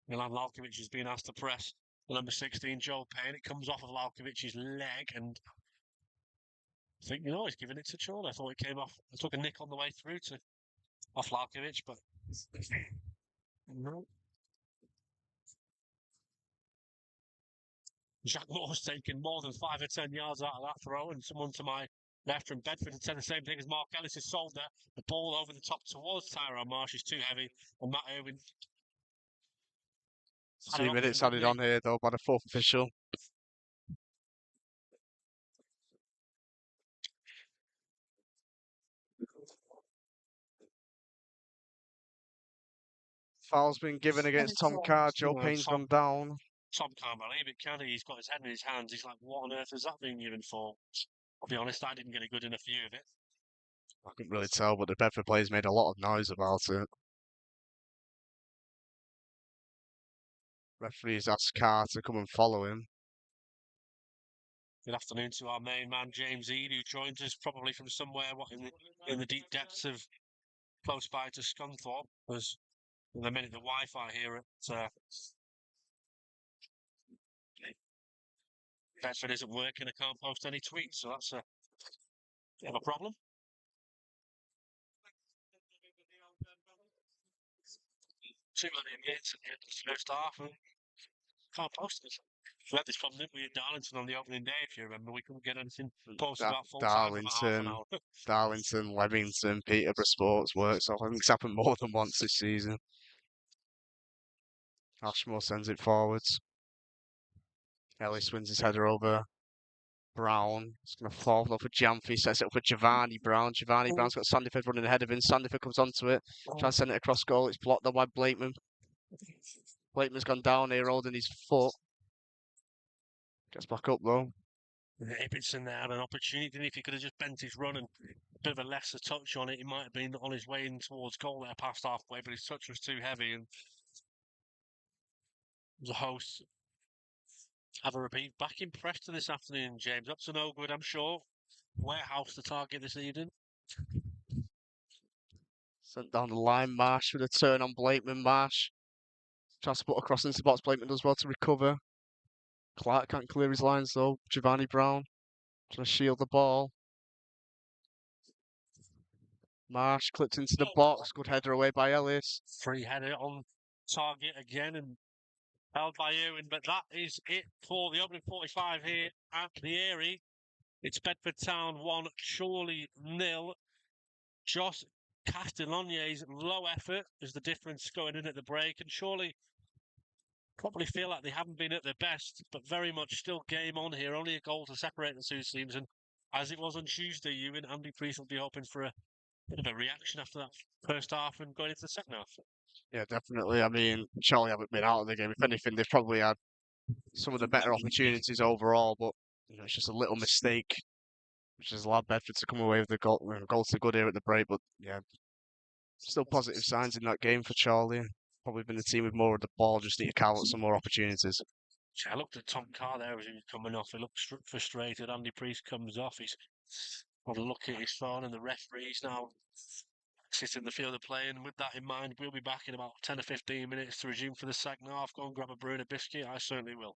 Milan Lalkovic has been asked to press the number 16, Joe Payne. It comes off of Lalkovic's leg, and I think, he's giving it to Chorley. I thought it came off. I took a nick on the way through to off Lalkovic, but no. Jack Moore's taken more than 5 or 10 yards out of that throw, and someone to my left from Bedford had said the same thing as Mark Ellis' shoulder. The ball over the top towards Tyrone Marsh is too heavy, and Matt Irwin. 2 minutes added on here, though, by the fourth official. Foul's been given against Tom Carr. Joe Payne's gone down. Tom can't believe it, can he? He's got his head in his hands. He's like, what on earth is that being given for? I'll be honest, I didn't get a good enough view of it. I couldn't really tell, but the Bedford players made a lot of noise about it. Referees asked Carr to come and follow him. Good afternoon to our main man, James Eade, who joins us probably from somewhere in the deep depths of close by to Scunthorpe. Because in a minute, the Wi-Fi here at Bedford isn't working. I can't post any tweets, so that's a bit of a problem. Too many minutes at the end of the first half, and can't post it. We had this problem, didn't we, at Darlington on the opening day, if you remember. We couldn't get anything posted about full time for half an hour. Darlington, Leamington, Peterborough Sports Works. I think it's happened more than once this season. Ashmore sends it forwards. Ellis wins his header over Brown. It's going to fall off for Jamfi. Sets it up for Giovanni Brown. Giovanni Brown's got Sandiford running ahead of him. Sandiford comes onto it. Tries to send it across goal. It's blocked by Blakeman. Blakeman's gone down here holding his foot. Gets back up though. Ibbotson there had an opportunity. If he could have just bent his run and a bit of a lesser touch on it, he might have been on his way in towards goal there past halfway, but his touch was too heavy, and the hosts have a repeat. Back in Preston this afternoon, James. Up to no good, I'm sure. Warehouse the target this evening. Sent down the line, Marsh with a turn on Blakeman. Marsh tries to put across into the box. Blakeman does well to recover. Clark can't clear his lines though. Giovanni Brown trying to shield the ball. Marsh clipped into the box. Good header away by Ellis. Free header on target again and held by Ewan. But that is it for the opening 45 here at the Eyrie. It's Bedford Town 1, Chorley 0. Josh Castellonier's low effort is the difference going in at the break. And Chorley probably feel like they haven't been at their best, but very much still game on here. Only a goal to separate the two teams. And as it was on Tuesday, Ewan, Andy Priest will be hoping for a bit of a reaction after that first half and going into the second half. Yeah, definitely. I mean, Chorley haven't been out of the game. If anything, they've probably had some of the better opportunities overall, but it's just a little mistake, which has allowed Bedford to come away with the goal to good here at the break. But yeah, still positive signs in that game for Chorley. Probably been the team with more of the ball, just need to carve out some more opportunities. I looked at Tom Carr there as he was coming off. He looked frustrated. Andy Priest comes off. He's had a look at his phone, and the referee's now sitting the field of play. And with that in mind, we'll be back in about 10 or 15 minutes to resume for the second half. Go and grab a brew and a biscuit. I certainly will.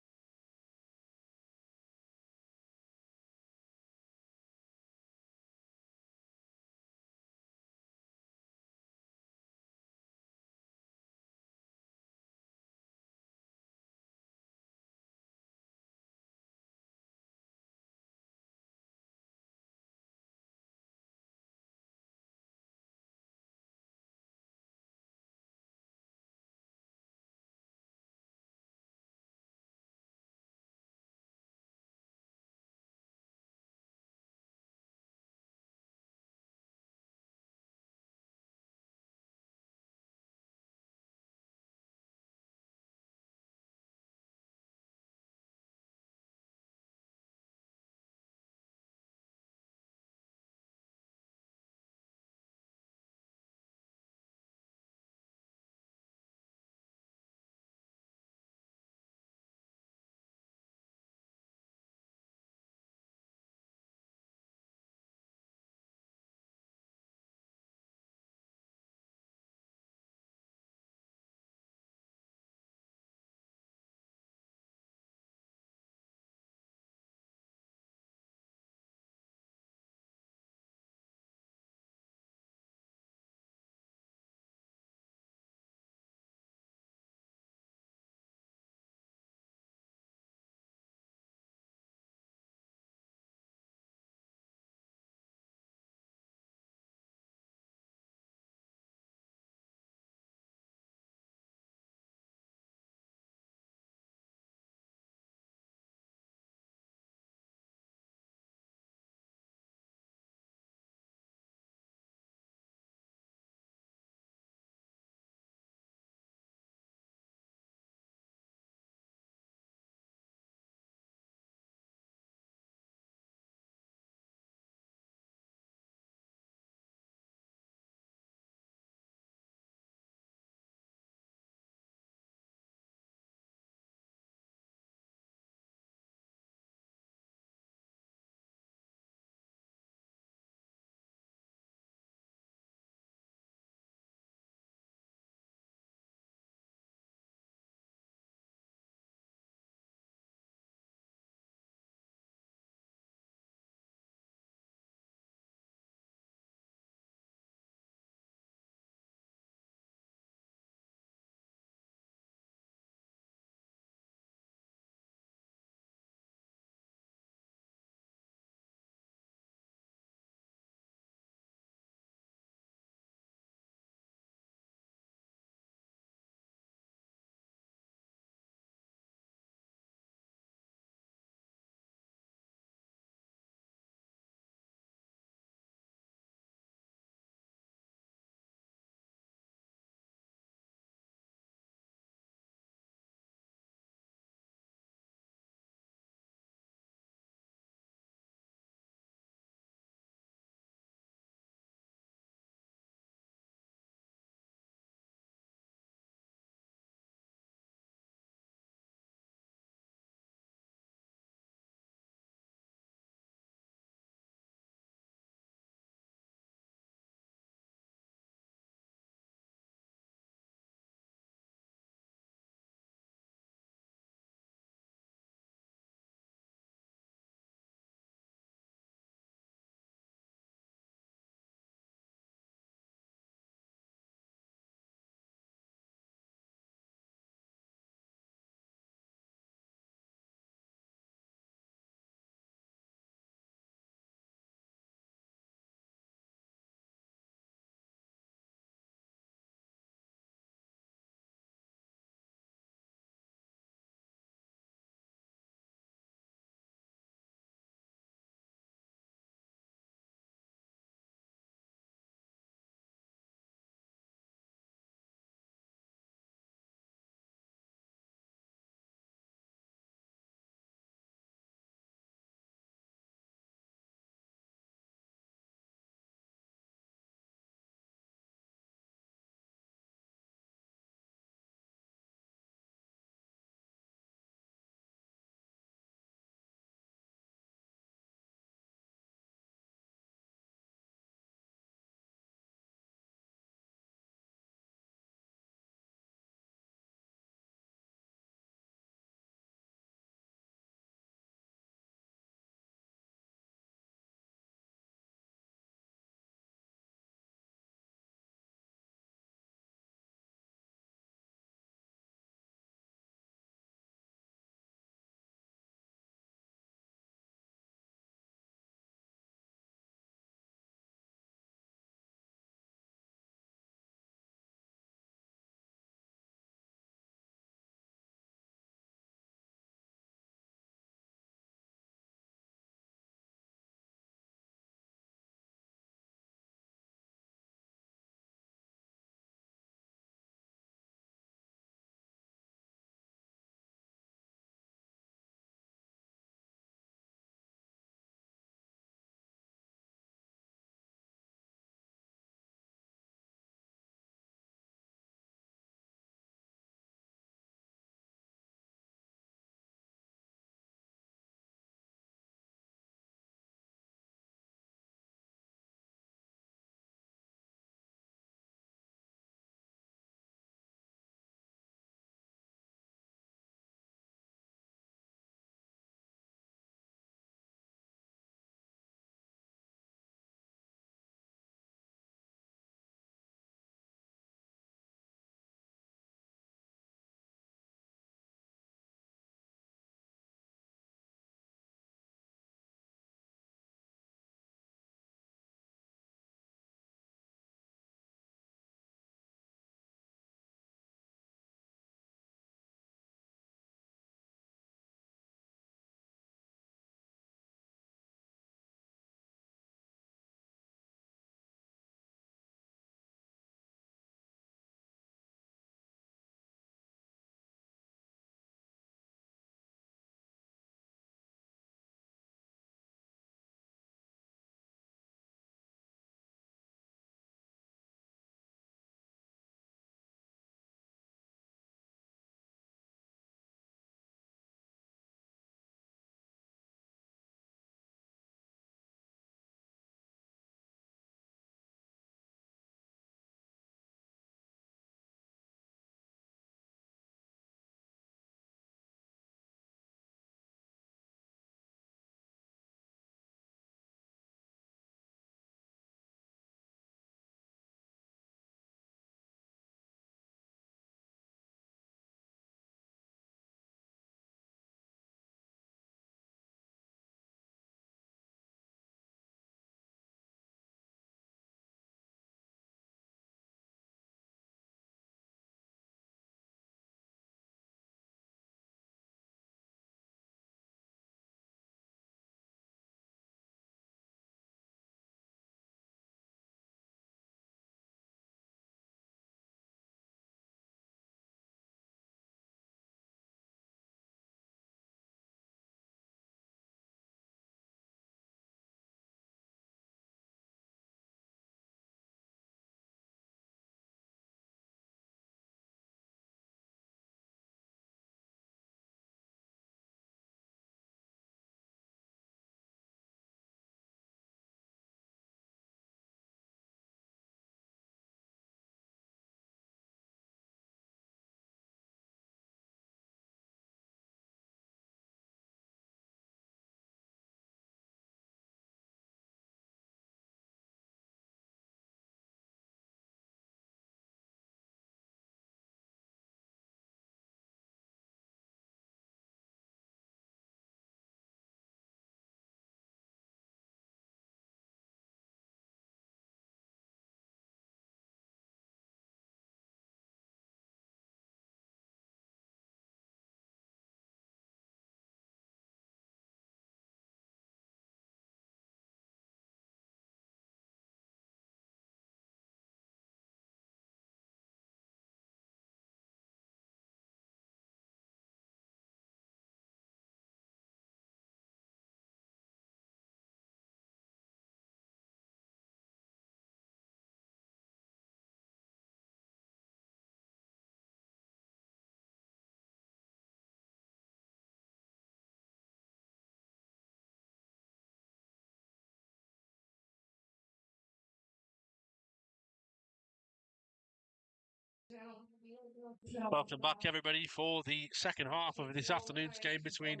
Welcome back, everybody, for the second half of this afternoon's game between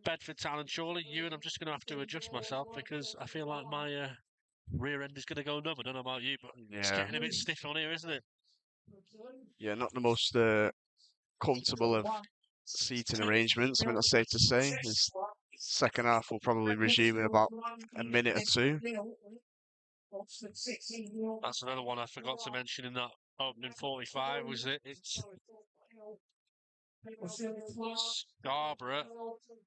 Bedford Town and Chorley. Ewan, I'm just going to have to adjust myself because I feel like my rear end is going to go numb. I don't know about you, but it's Yeah, getting a bit stiff on here, isn't it? yeah, not the most comfortable of seating arrangements. I mean, that's safe to say. This second half will probably resume in about a minute or two. That's another one I forgot to mention in that opening 45 was that it's Scarborough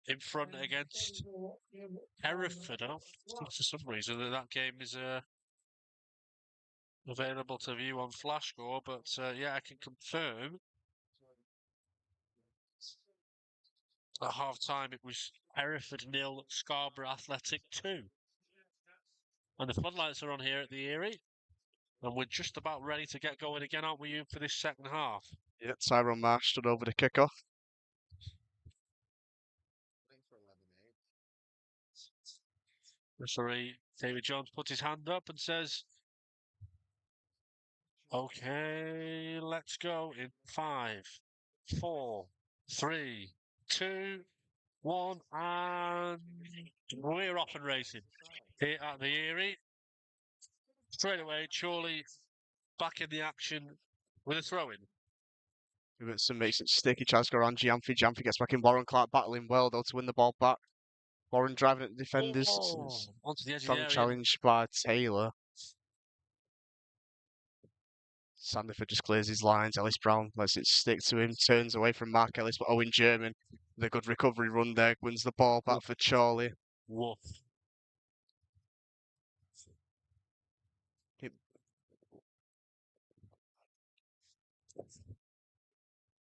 in front against Hereford. I don't think for some reason that game is available to view on Flash Score, but yeah, I can confirm at half time it was Hereford 0, Scarborough Athletic 2. And the floodlights are on here at the Erie, and we're just about ready to get going again, aren't we, for this second half? Yeah, Tyrone Marsh stood over the kickoff. Referee David Jones puts his hand up and says, "Okay, let's go in 5, 4, 3, 2, 1, and we're off and racing here at the Erie. Straight away, Chorley back in the action with a throw-in. Ibbotson makes it sticky. Tries to go around Giamfi. Giamfi gets back in. Warren Clark battling well, though, to win the ball back. Warren driving at the defenders. Onto the edge of the Strong area. challenge by Taylor. Sandiford just clears his lines. Ellis Brown lets it stick to him. Turns away from Mark Ellis, but Owen German, the good recovery run there, wins the ball back for Chorley. Woof.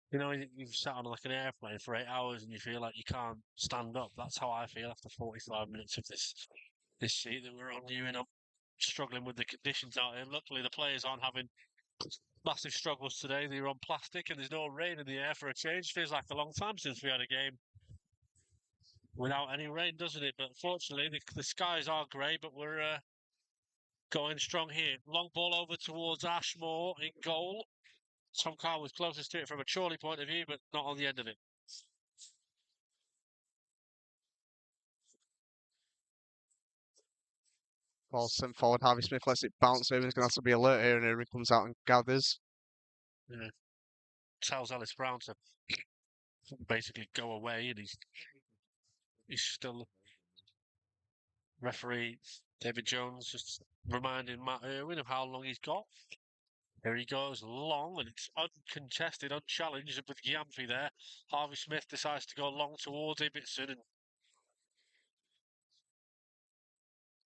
You know, you've sat on like an airplane for 8 hours and you feel like you can't stand up. That's how I feel after 45 minutes of this seat that we're on. You and I'm struggling with the conditions out here. Luckily, the players aren't having massive struggles today. They're on plastic and there's no rain in the air for a change. Feels like a long time since we had a game without any rain, doesn't it? But fortunately, the skies are grey, but we're going strong here. Long ball over towards Ashmore in goal. Tom Carr was closest to it from a Chorley point of view, but not on the end of it. Ball sent forward. Harvey Smith lets it bounce over. He's going to have to be alert here, and Irving comes out and gathers. Yeah. Tells Ellis Brown to basically go away, and he's still referee David Jones just reminding Matt Irwin of how long he's got. Here he goes, long, and it's uncontested, unchallenged with Giamfi there. Harvey Smith decides to go long towards Ibbotson, and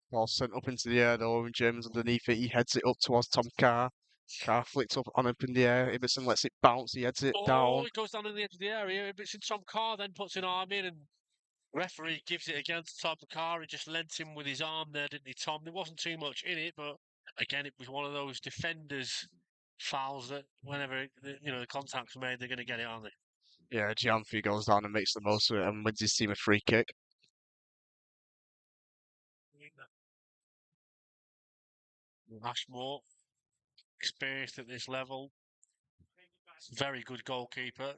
Ball sent up into the air, though, and German's underneath it. He heads it up towards Tom Carr. Carr flicked up on up in the air. Ibbotson lets it bounce. He heads it down. it goes down in the edge of the area. Ibbotson, Tom Carr then puts an arm in, and referee gives it against Tom Carr. He just lent him with his arm there, didn't he, Tom? There wasn't too much in it, but again, it was one of those defenders' fouls that whenever the contact's made, they're going to get it, aren't they? Yeah, Giamfi goes down and makes the most of it and wins his team a free kick. Ashmore, experienced at this level, very good goalkeeper.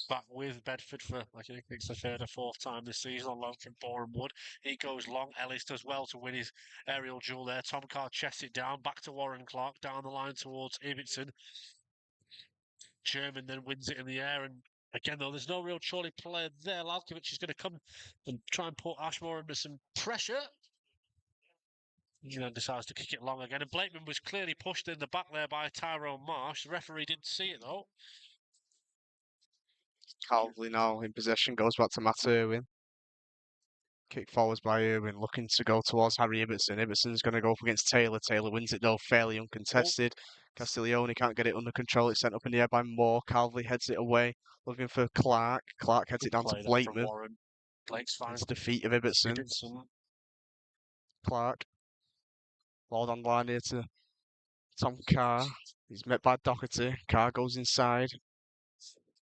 Back with Bedford for, I think it's the third or fourth time this season on loan from Boreham Wood. He goes long. Ellis does well to win his aerial duel there. Tom Carr chests it down, back to Warren Clark, down the line towards Ibbotson. German then wins it in the air, and again, though, there's no real Chorley player there. Lalkiewicz is going to come and try and put Ashmore under some pressure. He then decides to kick it long again, and Blakeman was clearly pushed in the back there by Tyrone Marsh. The referee didn't see it, though. Calvley now in possession, goes back to Matt Irwin. Kick forwards by Irwin, looking to go towards Harry Ibbotson. Ibbotson's going to go up against Taylor. Taylor wins it, though, fairly uncontested. Castiglione can't get it under control. It's sent up in the air by Moore. Calvley heads it away, looking for Clark. Clark heads it down to Blakeman. Blake's fine. It's defeat of Ibbotson. Clark. Ball on line here to Tom Carr. He's met by Doherty. Carr goes inside.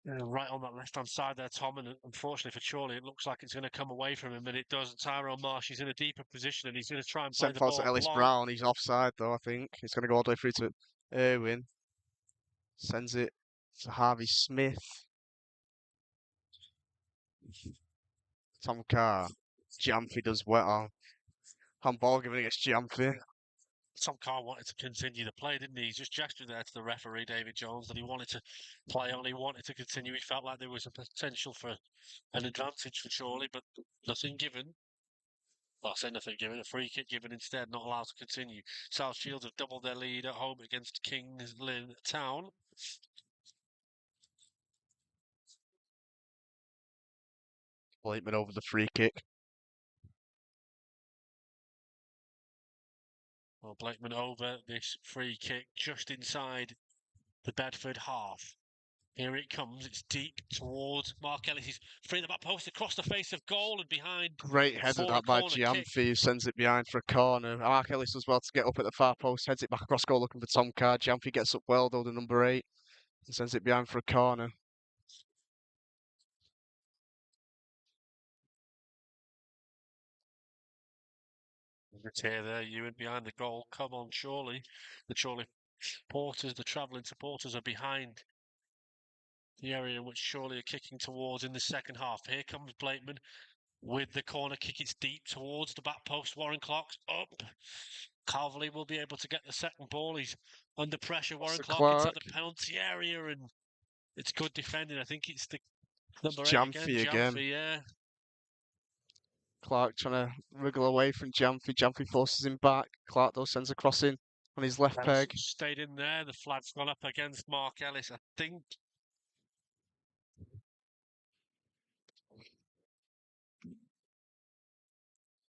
Right on that left-hand side there, Tom, and unfortunately for Chorley, it looks like it's going to come away from him, and it doesn't. Tyrone Marsh is in a deeper position, and he's going to try and play Sent the forward ball to Ellis long. Brown. He's offside, though, I think. He's going to go all the way through to Irwin. Sends it to Harvey Smith. Tom Carr. Jamphy does well. Handball given against Jamphy. Tom Carr wanted to continue the play, didn't he? He just gestured there to the referee, David Jones, that he wanted to play on. He wanted to continue. He felt like there was a potential for an advantage for Chorley, but nothing given. Well, I say nothing given. A free kick given instead, not allowed to continue. South Shields have doubled their lead at home against Kings Lynn Town. Blakeman over the free kick. Well, Blakeman over this free kick just inside the Bedford half. Here it comes. It's deep towards Mark Ellis. He's free at the back post across the face of goal and behind. Great header for a that by corner kick. Jamphy, who sends it behind for a corner. Mark Ellis does well to get up at the far post, heads it back across goal looking for Tom Carr. Jamphy gets up well though, the number 8, and sends it behind for a corner. Here there, Ewan behind the goal. Come on, Chorley. The Chorley supporters, the travelling supporters are behind the area in which Chorley are kicking towards in the second half. Here comes Blakeman with the corner kick. It's deep towards the back post. Warren Clark's up. Calverley will be able to get the second ball. He's under pressure. Warren Clark inside the penalty area, and it's good defending. I think it's the number 8 Jamphy again. Jamphy, yeah. Clark trying to wriggle away from Jamphy. Jamphy forces him back. Clark though sends a cross in on his left peg. Stayed in there. The flag's gone up against Mark Ellis, I think.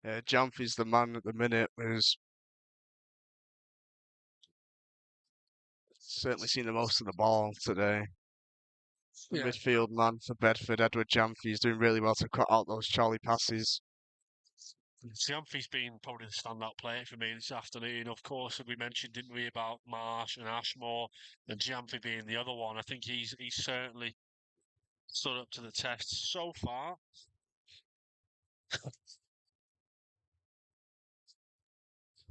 Yeah, Jamphy's the man at the minute. Who's certainly seen the most of the ball today. The midfield man for Bedford, Edward Jamphy, is doing really well to cut out those Chorley passes. Jamphy's been probably the standout player for me this afternoon. Of course, we mentioned, didn't we, about Marsh and Ashmore, and Jamphy being the other one. I think he's certainly stood up to the test so far.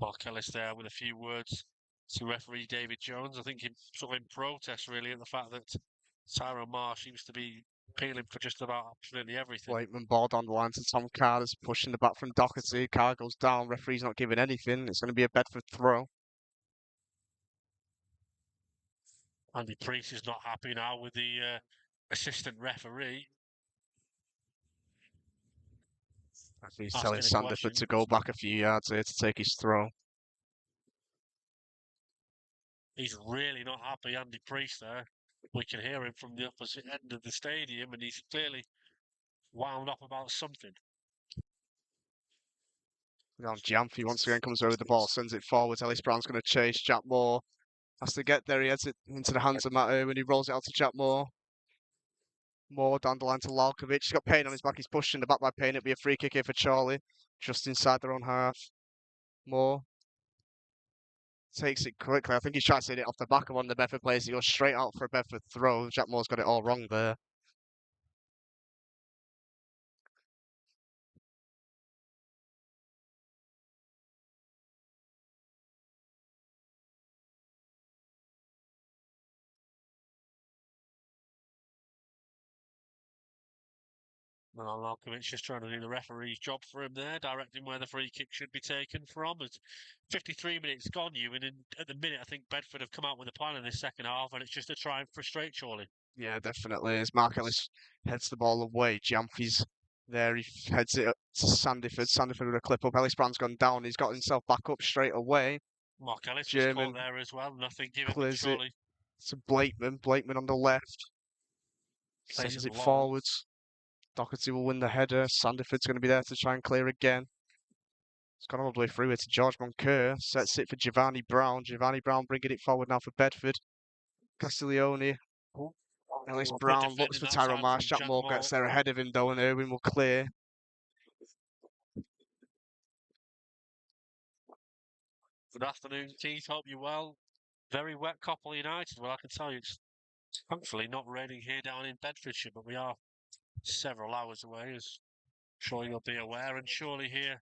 Mark Ellis there with a few words to referee David Jones. I think he sort of in protest really at the fact that Tyrone Marsh seems to be appealing for just about absolutely everything. Blakeman ball down the line to Tom Carr, is pushing the back from Doherty. Carr goes down, referee's not giving anything. It's going to be a Bedford throw. Andy Priest is not happy now with the assistant referee. Referee's telling Sandiford to go back a few yards here to take his throw. He's really not happy, Andy Priest there. We can hear him from the opposite end of the stadium, and he's clearly wound up about something. Now Jamphy once again comes over with the ball, sends it forwards. Ellis Brown's going to chase. Jack Moore has to get there. He heads it into the hands of Matt Irwin. He rolls it out to Jack Moore. Moore down the line to Lalkovic. He's got Payne on his back. He's pushed in the back by Payne. It'll be a free kick here for Chorley, just inside their own half. Moore takes it quickly. I think he's trying to hit it off the back of one of the Bedford players. He goes straight out for a Bedford throw. Jack Moore's got it all wrong there. Well, Lalkovic just trying to do the referee's job for him there, directing where the free kick should be taken from. It's 53 minutes gone, Ewan, and at the minute I think Bedford have come out with a plan in this second half, and it's just to try and frustrate Chorley. Yeah, definitely. As Mark Ellis heads the ball away, Jamphy's there. He heads it up to Sandiford. Sandiford with a clip up. Ellis Brown's gone down. He's got himself back up straight away. Mark Ellis was caught there as well. Nothing given to Chorley. To Blakeman. Blakeman on the left. Sends it forwards. Doherty will win the header. Sandiford's going to be there to try and clear again. It's gone all the way through it to George Moncur. Sets it for Giovanni Brown. Giovanni Brown bringing it forward now for Bedford. Castiglione. Ellis Brown looks for Tyrone Marsh. Jack Moore gets there ahead of him though, and Irwin will clear. Good afternoon, Keith. Hope you're well. Very wet Copley United. Well, I can tell you it's thankfully not raining here down in Bedfordshire, but we are several hours away, as I'm sure you'll be aware. And Chorley here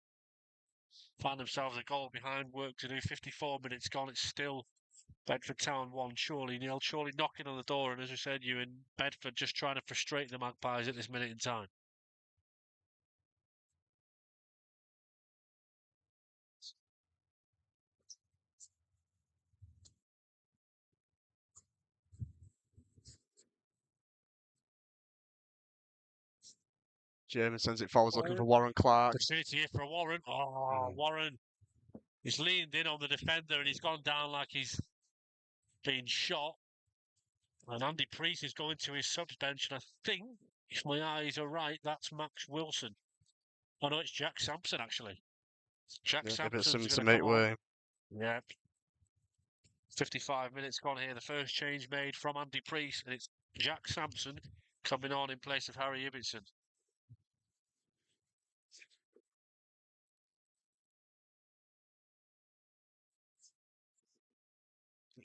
find themselves a goal behind, work to do. 54 minutes gone. It's still Bedford Town 1, Chorley 0. Chorley knocking on the door, and as I said, you in Bedford just trying to frustrate the Magpies at this minute in time. German sends it forwards looking for Warren Clark. Opportunity here for Warren. Oh, Warren. He's leaned in on the defender and he's gone down like he's been shot. And Andy Priest is going to his subs bench, and I think, if my eyes are right, that's Max Wilson. Oh no, it's Jack Sampson actually. Jack Sampson's going to make come way. on. Yep. 55 minutes gone here. The first change made from Andy Priest, and it's Jack Sampson coming on in place of Harry Ibbotson.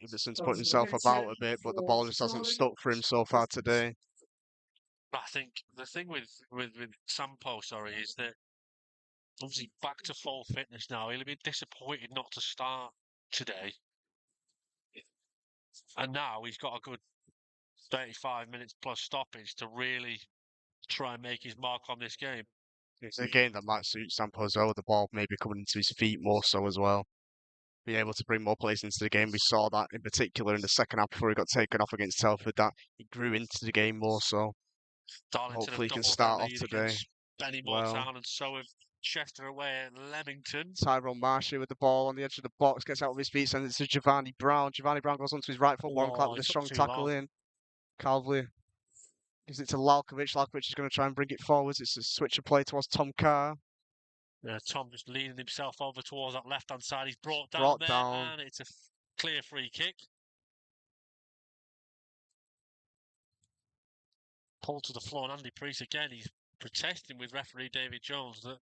Ibbetson's put himself about a bit, but the ball just hasn't stuck for him so far today. I think the thing with Sampo, is that obviously back to full fitness now. He'll be disappointed not to start today. And now he's got a good 35 minutes plus stoppage to really try and make his mark on this game. It's a game that might suit Sampo as well. The ball maybe coming into his feet more so as well. Be able to bring more players into the game. We saw that in particular in the second half before he got taken off against Telford, that he grew into the game more so. Darlington Hopefully he can doubled start their off lead today. against Bennymore Town, and so have Chester away at Leamington. Tyrone Marshall with the ball on the edge of the box, gets out of his feet, sends it to Giovanni Brown. Giovanni Brown goes onto his right foot. Warren Clark with a strong tackle in. Calvley gives it to Lalkovic. Lalkovic is going to try and bring it forwards. It's a switch of play towards Tom Carr. Tom just leaning himself over towards that left-hand side. He's brought down and it's a clear free kick. Pulled to the floor, and Andy Priest again. He's protesting with referee David Jones that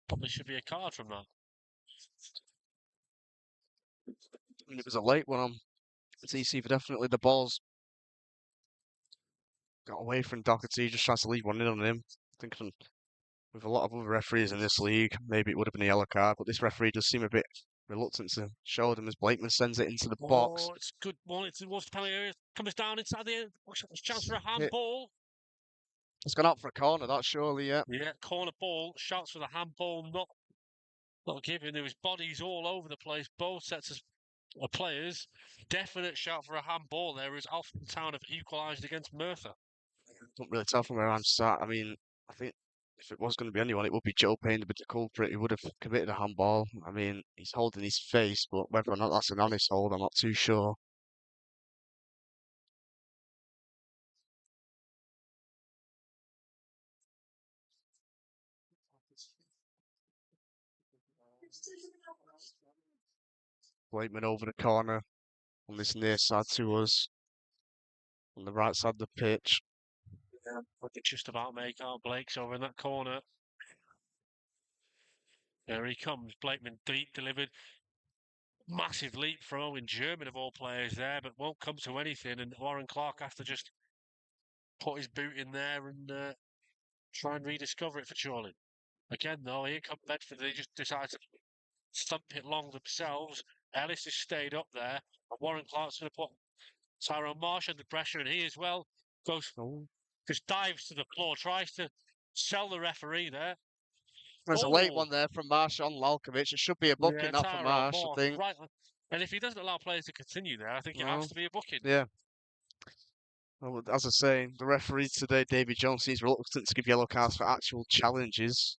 probably should be a card from that. And it was a late one on TC, but definitely the ball's got away from Doherty. Just tries to leave one in on him. I think with a lot of other referees in this league, maybe it would have been a yellow card, but this referee does seem a bit reluctant to show them as Blakeman sends it into the box. Oh, it's a good one. It's towards the penalty area. Comes down inside the chance for a handball. It's gone out for a corner, that's surely, yeah. Yeah, corner ball. Shouts for the handball, not given. There was bodies all over the place. Both sets of players. Definite shout for a handball there as Alfreton Town have equalised against Merthyr. Don't really tell from where I'm sat. I mean, I think if it was going to be anyone, it would be Joe Payne, but the culprit. He would have committed a handball. I mean, he's holding his face, but whether or not that's an honest hold, I'm not too sure. Blakeman over the corner on this near side to us, on the right side of the pitch. Yeah, we could just about make out Blake's over in that corner. There he comes. Blakeman deep delivered. Massive leap from Owen German of all players there, but won't come to anything. And Warren Clark has to just put his boot in there and try and rediscover it for Chorley. Again, though, here come Bedford. They just decide to thump it long themselves. Ellis has stayed up there. And Warren Clark's going to put Tyrone Marsh under pressure, and he as well just dives to the floor, tries to sell the referee there. There's a late one there from Marsh on Lalkovic. It should be a booking, not for Marsh, I think. Right. And if he doesn't allow players to continue there, I think it has to be a booking. Yeah. Well, as I say, the referee today, David Jones, seems reluctant to give yellow cards for actual challenges.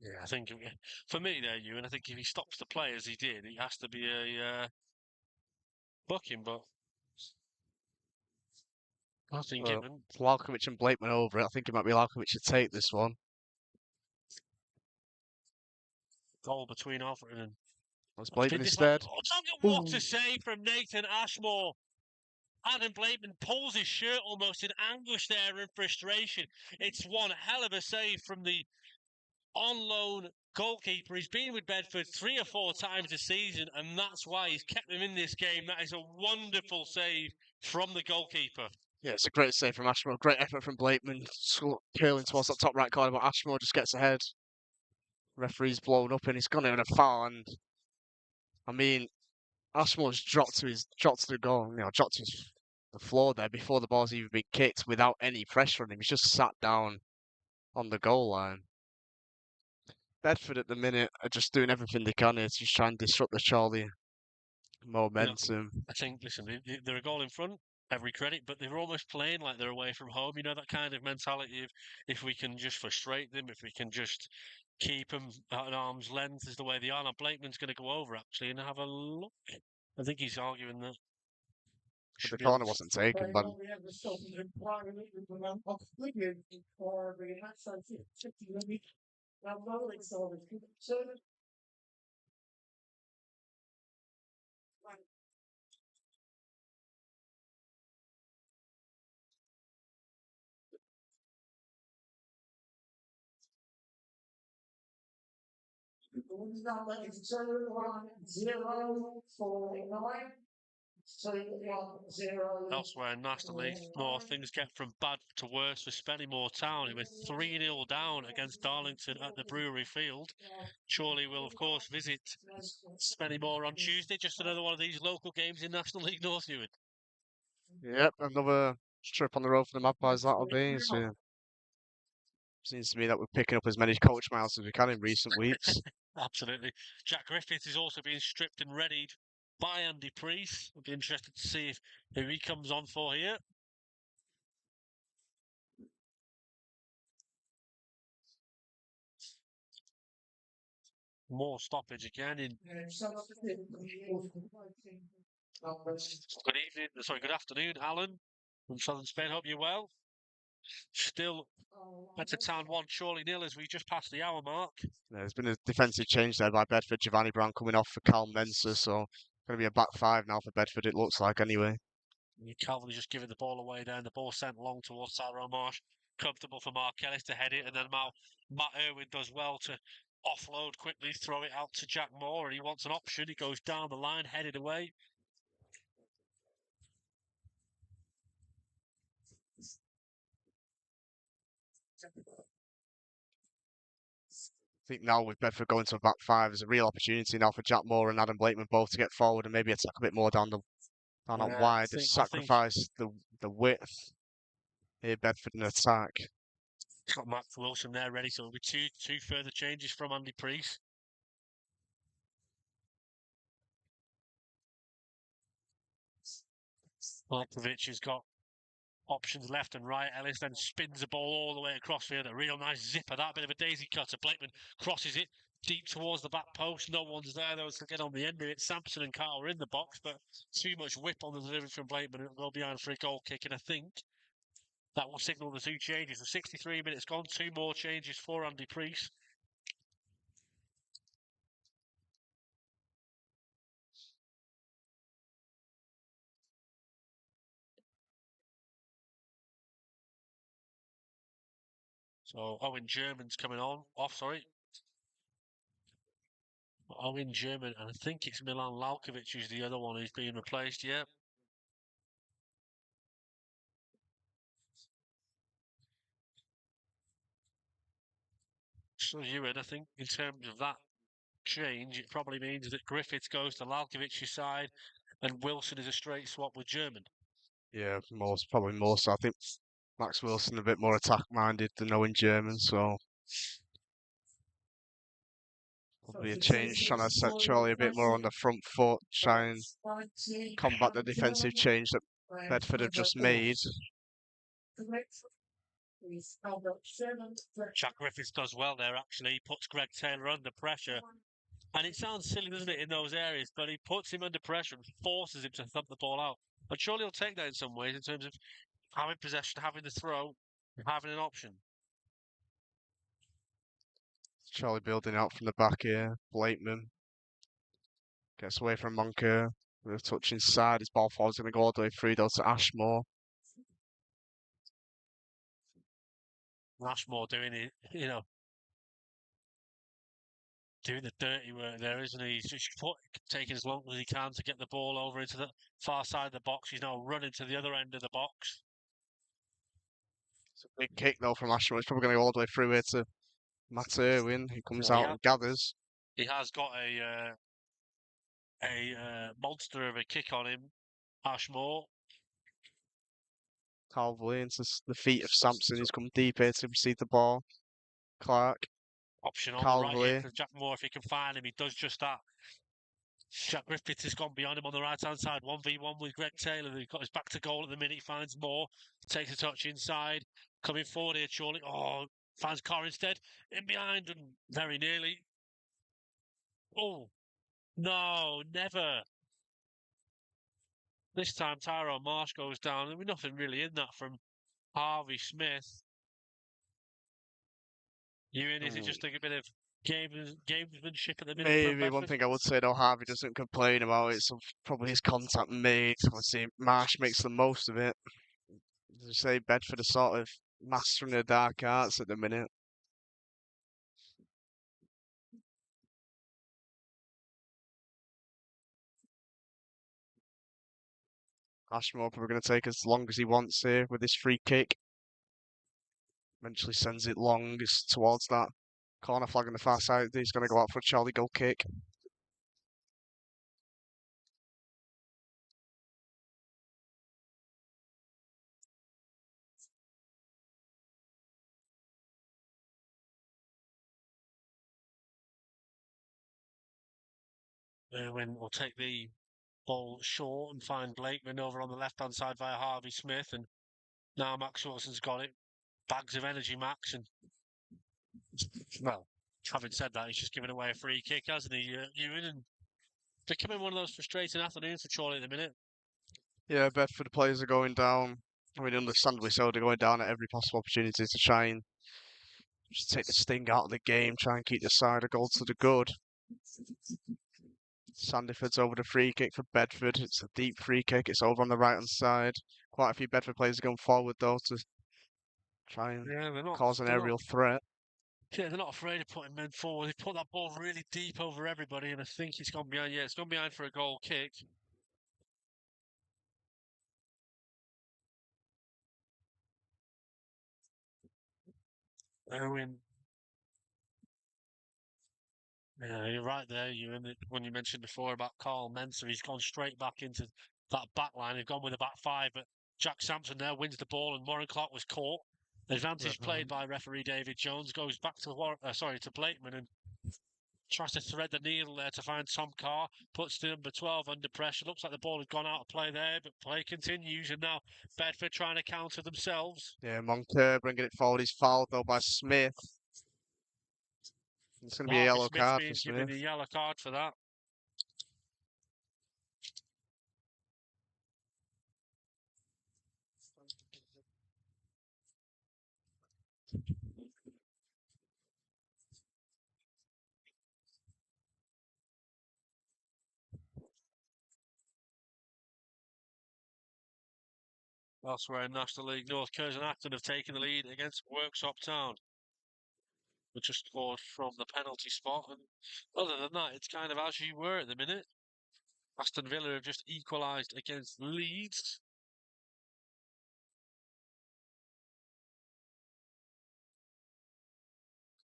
Yeah, I think for me there, Ewan, I think if he stops the play as he did, he has to be a booking, but nothing given. Lalkovic and Blakeman over it. I think it might be Lalkovic to take this one. Goal between Alfred and Blakeman instead. What a save from Nathan Ashmore. Adam Blakeman pulls his shirt almost in anguish there and frustration. It's one hell of a save from the on loan goalkeeper. He's been with Bedford 3 or 4 times this season, and that's why he's kept them in this game. That is a wonderful save from the goalkeeper. Yeah, it's a great save from Ashmore. Great effort from Blakeman. Curling towards that top right corner, but Ashmore just gets ahead. Referee's blown up and he's gone in a foul. And I mean, Ashmore's dropped to the goal, dropped to the floor there before the ball's even been kicked without any pressure on him. He's just sat down on the goal line. Bedford at the minute are just doing everything they can here to just try and disrupt the Chorley momentum. I think, listen, they're a goal in front, every credit, but they're almost playing like they're away from home. You know, that kind of mentality of if we can just frustrate them, if we can just keep them at an arm's length is the way they are. Now, Blakeman's going to go over, actually, and have a look. I think he's arguing that. But the corner wasn't taken, but Elsewhere in National League North, things get from bad to worse for Spennymoor Town, who were 3-0 down against Darlington at the Brewery Field. Chorley will, of course, visit Spennymoor on Tuesday. Just another one of these local games in National League North, Ewan. yep, another trip on the road for the Magpies, that'll be. So seems to me that we're picking up as many coach miles as we can in recent weeks. Absolutely. Jack Griffith is also being stripped and readied by Andy Priest. We'll be interested to see who he comes on for here. More stoppage again in. Good afternoon, Alan from Southern Spain. Hope you're well. Still Bedford Town 1, Chorley 0 as we just passed the hour mark. Yeah, there's been a defensive change there by Bedford. Giovanni Brown coming off for Cal Mensah, so going to be a back five now for Bedford, it looks like, anyway. Calvin just giving the ball away there, and the ball sent long towards Tyrone Marsh. Comfortable for Mark Ellis to head it, and then Matt Irwin does well to offload quickly, throw it out to Jack Moore, and he wants an option. He goes down the line, headed away. I think now with Bedford going to a back five, there's a real opportunity now for Jack Moore and Adam Blakeman both to get forward and maybe attack a bit more down out wide. They sacrifice the width here, Bedford in attack. Got Max Wilson there ready, so there'll be two further changes from Andy Priest. Markovic has got options left and right. Ellis then spins the ball all the way across here. A real nice zipper, that bit of a daisy cutter. Blakeman crosses it deep towards the back post. No one's there though to get on the end of it. Sampson and Carl are in the box, but too much whip on the delivery from Blakeman. It'll go behind for a goal kick, and I think that will signal the two changes. The 63 minutes gone, two more changes for Andy Priest. So Owen German's coming on. Owen German, and I think it's Milan Lalkovic who's the other one who's being replaced, yeah. So Ewan, I think in terms of that change, it probably means that Griffiths goes to Lalkovic's side and Wilson is a straight swap with German. Yeah, probably more so. I think Max Wilson a bit more attack-minded than Owen German, so probably a change, trying to set Chorley a bit more on the front foot, try and combat the defensive change that Bedford have just made. Jack Griffiths does well there, actually. He puts Greg Taylor under pressure. And it sounds silly, doesn't it, in those areas, but he puts him under pressure and forces him to thump the ball out. And surely he'll take that in some ways in terms of having possession, having the throw, having an option. Chorley building out from the back here. Blakeman gets away from Moncur. With a touch inside, his ball forward's going to go all the way through though to Ashmore. Ashmore doing it, doing the dirty work there, isn't he? He's just taking as long as he can to get the ball over into the far side of the box. He's now running to the other end of the box. It's a big kick though from Ashmore. He's probably going to go all the way through here to Matt Irwin, who comes out and gathers. He has got a monster of a kick on him, Ashmore. Calvary into the feet of Sampson. He's come deep here to receive the ball. Clark. Option on the right here for Jack Moore if he can find him. He does just that. Jack Griffiths has gone beyond him on the right-hand side. 1v1 with Greg Taylor. He's got his back to goal at the minute. He finds Moore. Takes a touch inside. Coming forward here, Chorley. Oh, finds Carr instead. In behind and very nearly. Oh, no, never. This time Tyrone Marsh goes down. There was nothing really in that from Harvey Smith. Ewan, is it just like a bit of gamesmanship at the minute? Maybe one thing I would say though, Harvey doesn't complain about it, so probably his contact made. Obviously, Marsh makes the most of it. As you say, Bedford are sort of mastering the dark arts at the minute. Ashmore probably going to take as long as he wants here with this free kick. Eventually sends it long towards that corner flag on the far side. He's going to go out for a Charlie goal kick. Irwin will take the ball short and find Blakeman over on the left-hand side via Harvey Smith. And now Max Wilson's got it. Bags of energy, Max. And, well, having said that, he's just given away a free kick, hasn't he, Ewan? And becoming one of those frustrating afternoons for Chorley at the minute. Yeah, Bedford players are going down. I mean, understandably so. They're going down at every possible opportunity to try and just take the sting out of the game, try and keep the side a goal to the good. Sandyford's over the free kick for Bedford. It's a deep free kick. It's over on the right-hand side. Quite a few Bedford players are going forward, though, to try and cause an aerial threat. Yeah, they're not afraid of putting men forward. They put that ball really deep over everybody, and I think it's gone behind. Yeah, it's gone behind for a goal kick. Owen. Yeah, you're right there, Ewan. When you mentioned before about Carl Mensah, he's gone straight back into that back line. He's gone with a back five, but Jack Sampson there wins the ball, and Warren Clark was caught. Advantage played by referee David Jones. Goes back to to Blakeman and tries to thread the needle there to find Tom Carr. Puts the number 12 under pressure. Looks like the ball had gone out of play there, but play continues. And now Bedford trying to counter themselves. Yeah, Moncur bringing it forward. He's fouled though by Smith. It's going to be a yellow card for Smith. Given a yellow card for that. Elsewhere in National League North, Curzon Acton have taken the lead against Worksop Town. But just scored from the penalty spot. And other than that, it's kind of as you were at the minute. Aston Villa have just equalised against Leeds.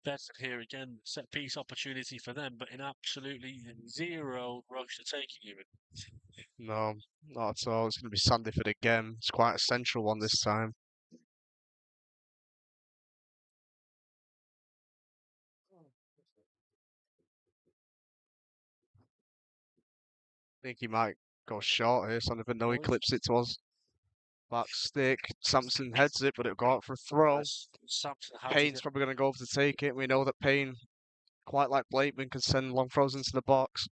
Bedford here again, set piece opportunity for them, but in absolutely zero rush to take it even. No, not at all. It's going to be Sandyford again. It's quite a central one this time. I think he might go short here. Sandyford, no, he clips it towards back stick. Sampson heads it, but it'll go out for a throw. Payne's probably going to go over to take it. We know that Payne, quite like Blakeman, can send long throws into the box.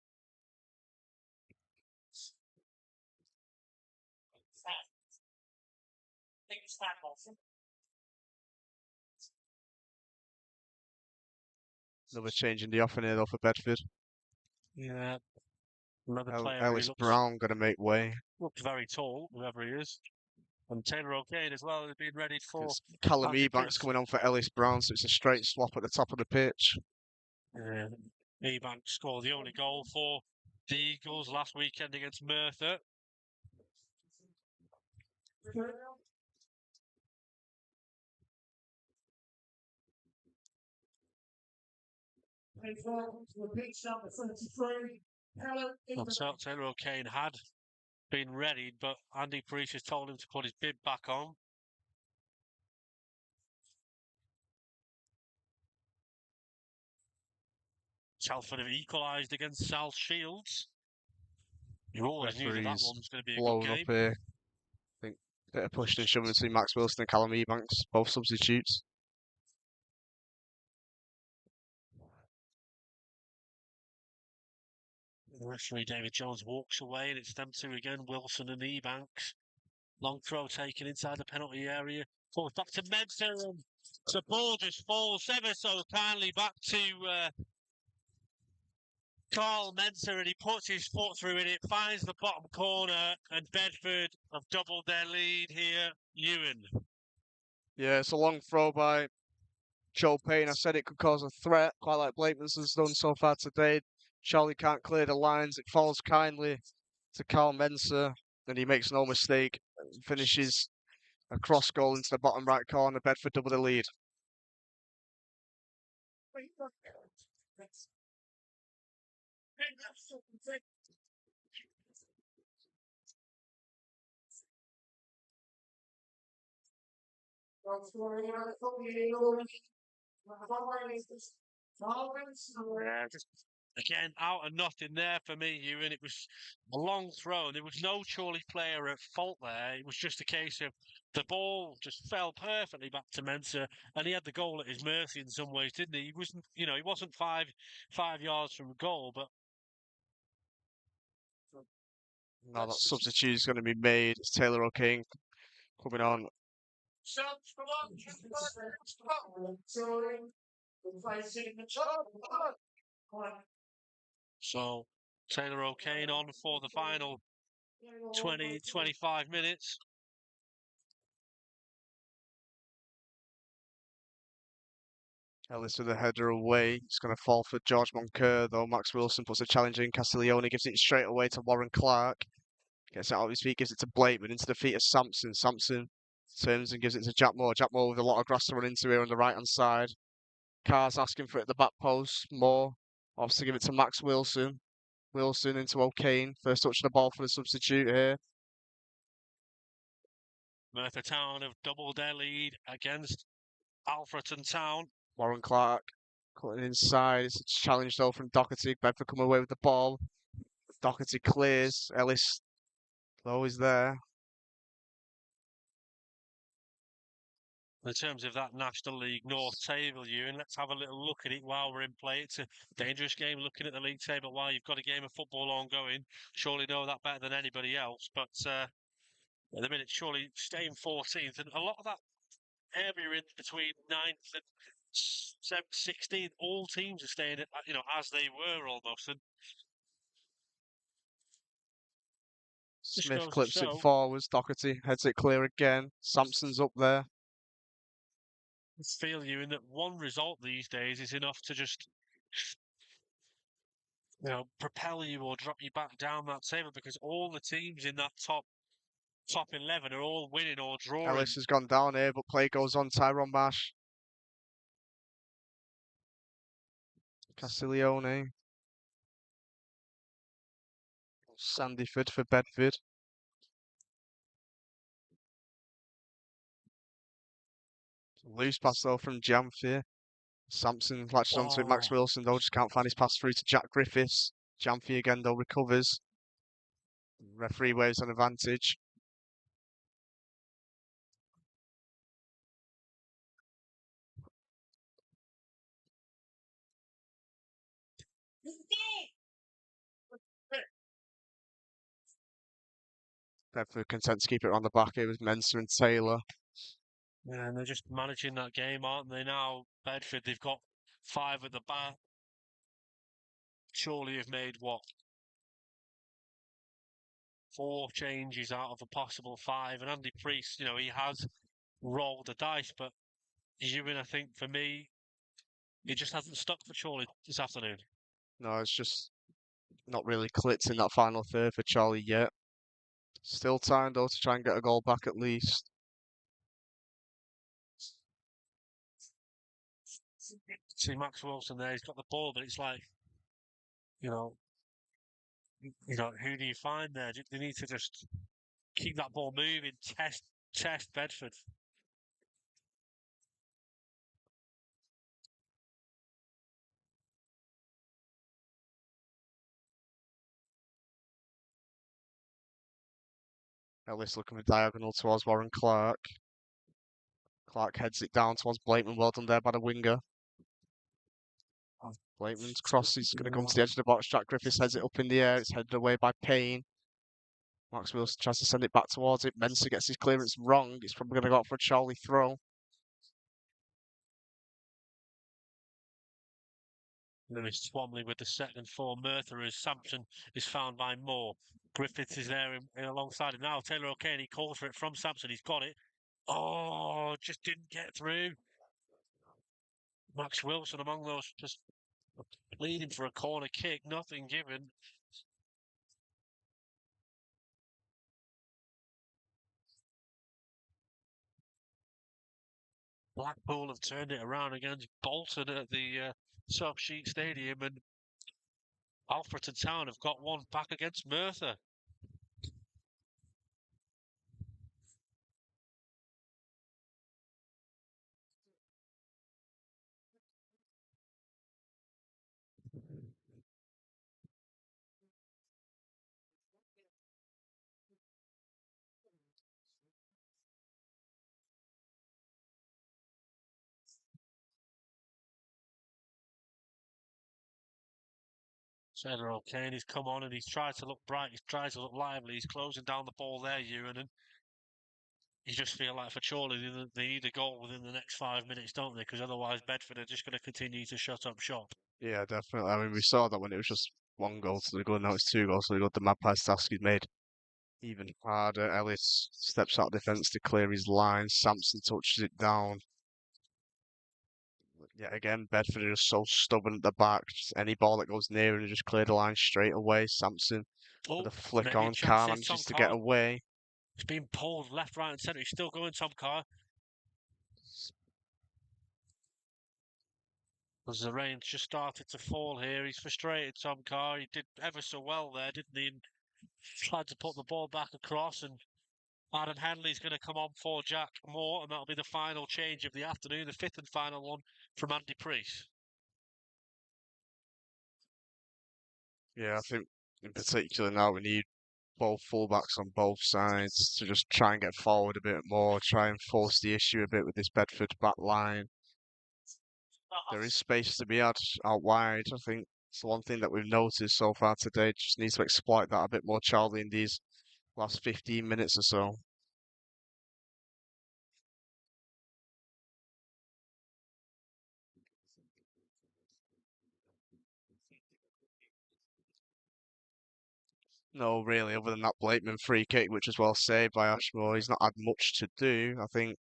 Another change in the offing here though for Bedford. Yeah. Another player who Ellis Brown going to make way. looks very tall, whoever he is. And Taylor O'Kane as well has been ready for. It's Callum Andy Ebanks Prince. coming on for Ellis Brown, so it's a straight swap at the top of the pitch. Ebanks scored the only goal for the Eagles last weekend against Merthyr. So Taylor O'Kane had been readied, but Andy Priest has told him to put his bib back on. Telford have equalised against South Shields. You always knew that one's going to be a good game. Up here. I think a bit of pushing and shoving between Max Wilson and Callum Ebanks, both substitutes. The referee David Jones walks away, and it's them two again, Wilson and Ebanks. Long throw taken inside the penalty area. Falls back to Mensa, and the ball just falls ever so kindly back to Carl Mensa, and he puts his foot through it. It finds the bottom corner, and Bedford have doubled their lead here. Ewan. Yeah, it's a long throw by Joe Payne. I said it could cause a threat, quite like Blakeman's has done so far today. Charlie can't clear the lines. It falls kindly to Carl Mensa, and he makes no mistake. Finishes a cross goal into the bottom right corner. Bedford double the lead. Yeah, just again out of nothing there for me, Ewan. It was a long throw, and there was no Chorley player at fault there. It was just a case of the ball just fell perfectly back to Mensa, and he had the goal at his mercy in some ways, didn't he? He wasn't, he wasn't five yards from goal, but Now that substitute is going to be made. It's Taylor O'Kane coming on. So Taylor O'Kane on for the final 20-25 minutes. Ellis with a header away. It's going to fall for George Moncur, though. Max Wilson puts a challenge in. Castiglione gives it straight away to Warren Clark. Gets it out of his feet, gives it to Blakeman into the feet of Sampson. Sampson turns and gives it to Jack Moore. Jack Moore with a lot of grass to run into here on the right-hand side. Carr's asking for it at the back post. Moore offers to give it to Max Wilson. Wilson into O'Kane. First touch of the ball for the substitute here. Merthyr Town have doubled their lead against Alfreton Town. Warren Clark cutting inside. It's a challenge though from Doherty. Bedford come away with the ball. Doherty clears. Ellis though is there. In terms of that National League North table, Ewan, let's have a little look at it while we're in play. It's a dangerous game looking at the league table while you've got a game of football ongoing. Surely know that better than anybody else. But at the minute, surely staying 14th, and a lot of that area in between 9th and 7th, 16th, all teams are staying, as they were almost. And Smith clips it forwards. Doherty heads it clear again. Sampson's up there. I feel you in that one result these days is enough to just propel you or drop you back down that table, because all the teams in that top 11 are all winning or drawing. Ellis has gone down here, but play goes on. Tyrone Marsh. Castiglione. Sandyford for Bedford. Loose pass though from Jamfier. Sampson latches onto it. Max Wilson though just can't find his pass through to Jack Griffiths. Jamfier again though recovers. Referee waves an advantage. Bedford content to keep it on the back. It was Mensa and Taylor. Yeah, and they're just managing that game, aren't they now? Bedford, they've got 5 at the back. Surely have made, 4 changes out of a possible 5. And Andy Priest, you know, he has rolled the dice, but Ewan, I think for me, it just hasn't stuck for Chorley this afternoon. No, it's just not really clicked in that final third for Charlie yet. Still time though to try and get a goal back at least. See Max Wilson there, he's got the ball, but it's like, you know, who do you find there? They need to just keep that ball moving, test Bedford. Ellis looking for diagonal towards Warren Clark. Clark heads it down towards Blakeman. Well done there by the winger. Blakeman's cross is going to come to the edge of the box. Jack Griffiths heads it up in the air. It's headed away by Payne. Max Wilson tries to send it back towards it. Mensah gets his clearance wrong. It's probably going to go out for a Charlie throw. Lewis Swamley with the second for Merthyr as Sampson is found by Moore. Griffiths is there in alongside him now. Taylor O'Kane, he calls for it from Sampson. He's got it. Oh, just didn't get through. Max Wilson among those just pleading for a corner kick. Nothing given. Blackpool have turned it around against Bolton at the Subsheet Stadium, and Bedford Town have got one back against Merthyr. Taylor O'Kane, he's come on and he's tried to look bright, he's tried to look lively, he's closing down the ball there, Ewan, and you just feel like for Chorley, they need a goal within the next 5 minutes, don't they? Because otherwise Bedford are just going to continue to shut up shop. Yeah, definitely. I mean, we saw that when it was just 1 goal to the good. Now it's 2 goals to the good. The Magpies task is made even harder. Ellis steps out of defence to clear his line. Sampson touches it down. Yet again, Bedford are just so stubborn at the back. Just any ball that goes near and just clear the line straight away. Sampson with a flick maybe on. Carr chances. Tom manages to get Carr, away. he's being pulled left, right, and centre. He's still going, Tom Carr. As the rain's just started to fall here, he's frustrated, Tom Carr. He did ever so well there, didn't he? And tried to put the ball back across, and Adam Henley's going to come on for Jack Moore, and that'll be the final change of the afternoon, the 5th and final one from Andy Priest. Yeah, I think in particular now we need both fullbacks on both sides to just try and get forward a bit more, try and force the issue a bit with this Bedford back line. There is space to be had out wide. I think it's the one thing that we've noticed so far today. Just needs to exploit that a bit more, Charlie, in these last 15 minutes or so. No, really, other than that Blakeman free kick, which was well saved by Ashmore, he's not had much to do. I think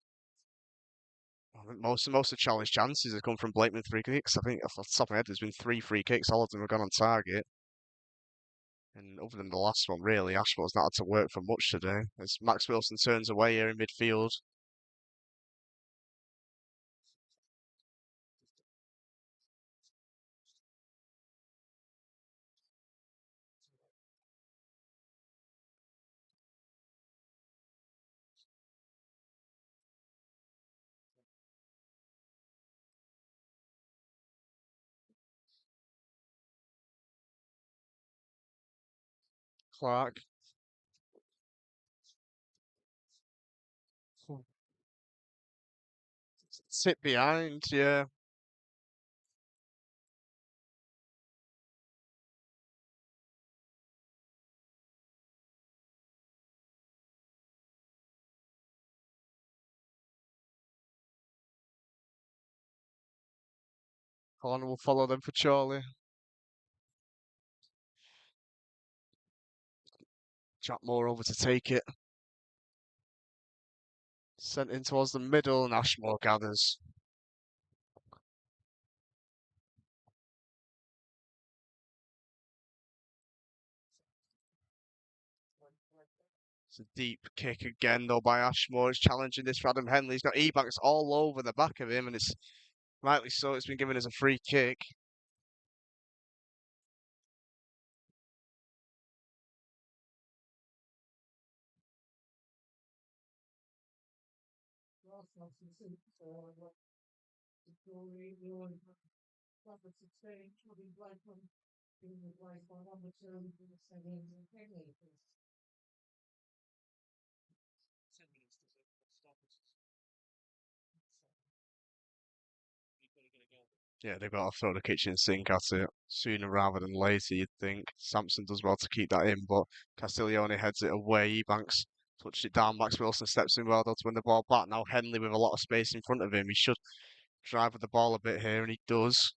most of the challenge chances have come from Blakeman free kicks. I think off the top of my head, there's been 3 free kicks. All of them have gone on target. And other than the last one, really, Ashmore's not had to work for much today. As Max Wilson turns away here in midfield. Clark. Sit behind, yeah. Corner will follow them for Chorley. Jack Moore over to take it. Sent in towards the middle, and Ashmore gathers. It's a deep kick again, though, by Ashmore. It's challenging this for Adam Henley. He's got Ebanks all over the back of him, and it's rightly so. It's been given as a free kick. Yeah, they've got to throw the kitchen sink at it sooner rather than later, you'd think. Sampson does well to keep that in, but Castiglione heads it away. Ebanks touched it down. Max Wilson steps in well though to win the ball back. Now Henley with a lot of space in front of him. He should drive with the ball a bit here, and he does.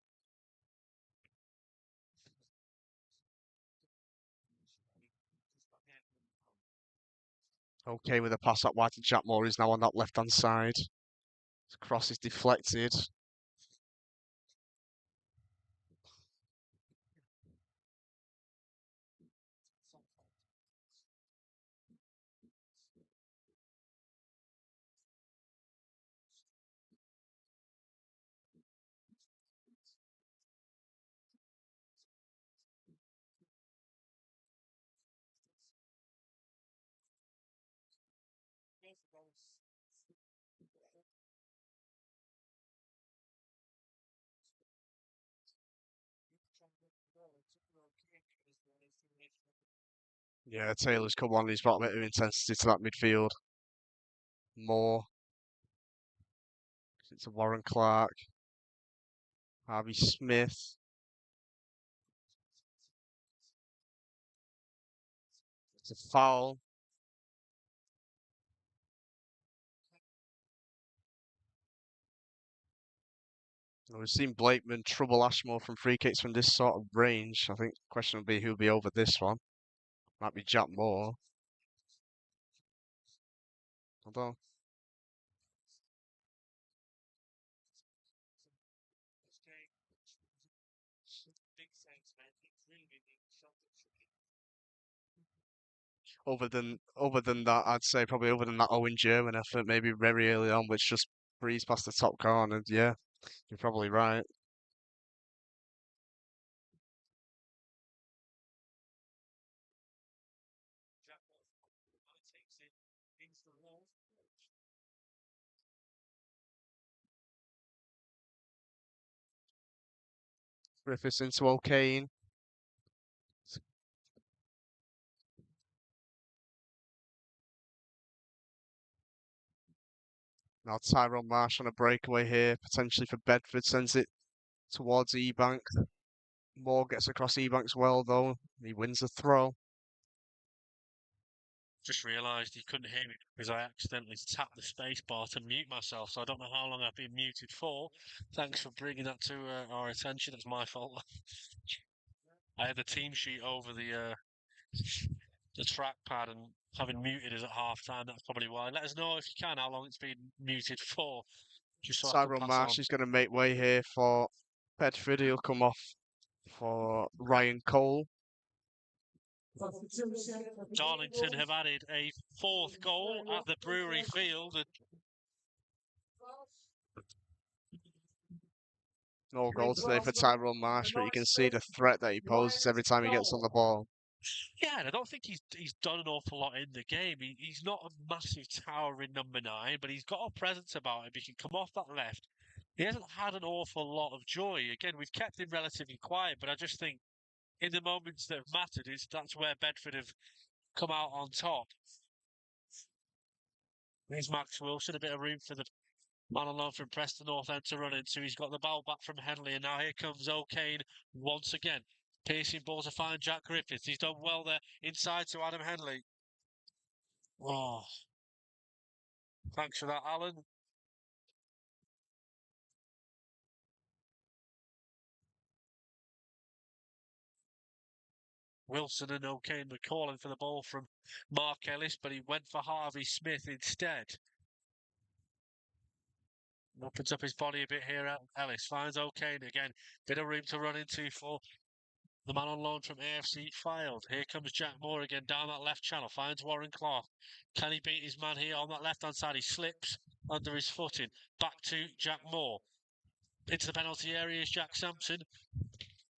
Okay with a pass up wide to Jack Moore. He's now on that left-hand side. His cross is deflected. Yeah, Taylor's come on. He's brought a bit of intensity to that midfield. Moore. It's a Warren Clark. Harvey Smith. It's a foul. We've seen Blakeman trouble Ashmore from free kicks from this sort of range. I think the question will be who'll be over this one. Might be Jack Moore. Although other than that, I'd say probably other than that Owen German effort, maybe very early on, which just breezed past the top corner. Yeah, you're probably right. Griffiths into O'Kane. Now Tyrone Marsh on a breakaway here, potentially for Bedford, sends it towards Ebank. Moore gets across Ebanks well though. He wins the throw. Just realised you couldn't hear me because I accidentally tapped the space bar to mute myself, so I don't know how long I've been muted for. Thanks for bringing that to our attention. That's my fault. I had the team sheet over the trackpad, and having muted us at half time, that's probably why. Let us know if you can how long it's been muted for, just so I can Tyrone pass Marsh on. is going to make way here for Bedford. He'll come off for Ryan Cole. Darlington have added a fourth goal at the Brewery Field. No goal today for Tyrone Marsh, but you can see the threat that he poses every time he gets on the ball. Yeah, and I don't think he's done an awful lot in the game. He's not a massive towering number 9, but he's got a presence about him. He can come off that left. He hasn't had an awful lot of joy. Again, we've kept him relatively quiet, but I just think in the moments that have mattered, that's where Bedford have come out on top. Here's Max Wilson, a bit of room for the man on loan from Preston North End to run into. He's got the ball back from Henley, and now here comes O'Kane once again. Piercing ball to find Jack Griffiths. He's done well there inside to Adam Henley. Oh, thanks for that, Alan. Wilson and O'Kane were calling for the ball from Mark Ellis, but he went for Harvey Smith instead. Opens up his body a bit here. Ellis finds O'Kane again. Bit of room to run into for the man on loan from AFC Fylde. Here comes Jack Moore again down that left channel. Finds Warren Clark. Can he beat his man here on that left-hand side? He slips under his footing. Back to Jack Moore. Into the penalty area is Jack Sampson.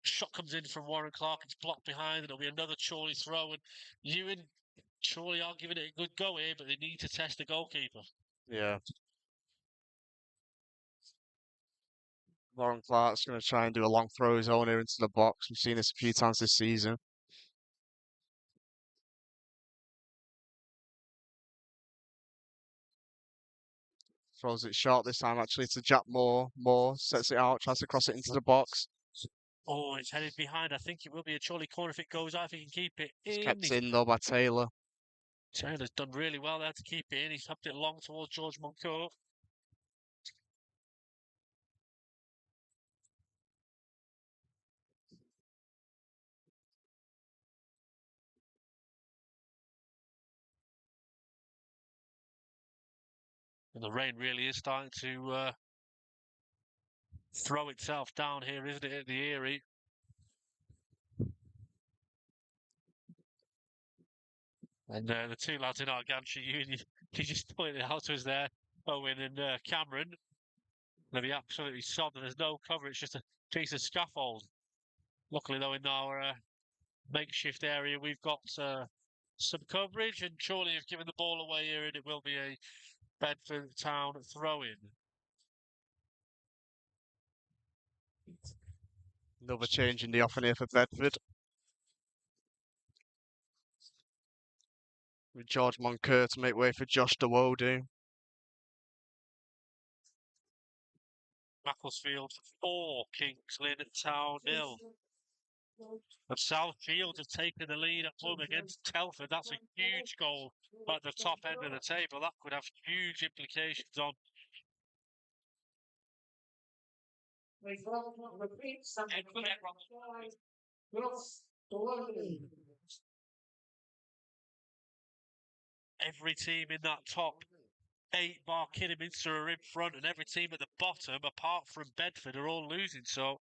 Shot comes in from Warren Clark. It's blocked behind, and it'll be another Chorley throw. And Ewan, Chorley are giving it a good go here, but they need to test the goalkeeper. Yeah. Warren Clark's going to try and do a long throw his own here into the box. We've seen this a few times this season. Throws it short this time, actually, to Jack Moore. Moore sets it out, tries to cross it into the box. Oh, it's headed behind. I think it will be a Chorley corner if it goes out, if he can keep it It's in. kept in, though, by Taylor. Taylor's done really well there to keep it in. He's humped it long towards George Moncourt. And the rain really is starting to throw itself down here, isn't it, at the Erie? And the two lads in our gantry union, he just pointed out to us there, Owen and Cameron. They'll be absolutely sodden. There's no cover. It's just a piece of scaffold. Luckily, though, in our makeshift area, we've got some coverage, and Chorley have given the ball away here, and it will be a Bedford Town throw-in. Another change in the offing here for Bedford. With George Moncourt to make way for Josh Dawodu. Macclesfield 4, Kings Lynn Town 0. And Southfield have taken the lead at home against Telford. That's a huge goal at the top end of the table. That could have huge implications on every team in that top 8 bar Kidderminster are in front, and every team at the bottom, apart from Bedford, are all losing. So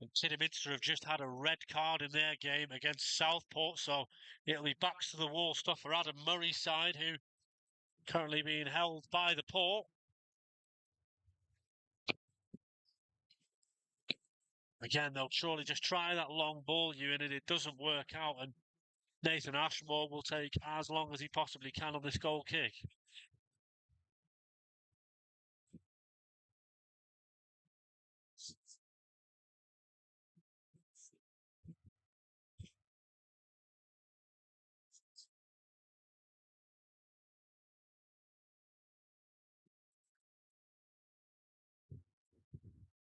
and Kidderminster have just had a red card in their game against Southport, so it'll be backs to the wall stuff for Adam Murray's side, who currently being held by the Port. Again, they'll surely just try that long ball, Ewan, and it doesn't work out. And Nathan Ashmore will take as long as he possibly can on this goal kick.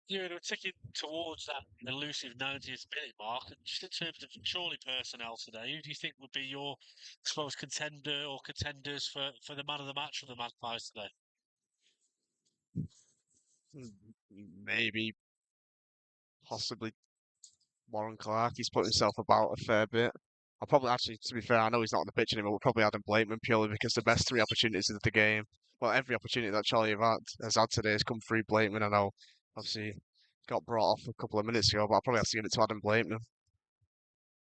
Ewan, we're ticking towards that elusive 90th minute mark. And just in terms of surely personnel today, who do you think would be your, I suppose, contender or contenders for the man of the match for the Magpies today? Maybe, possibly Warren Clark. He's put himself about a fair bit. I'll probably actually, to be fair, I know he's not on the pitch anymore. We'll probably Adam Blakeman purely because the best 3 opportunities of the game, well, every opportunity that Charlie has had today has come through Blakeman. I know, obviously, got brought off a couple of minutes ago, but I'll probably have to give it to Adam Blakeman.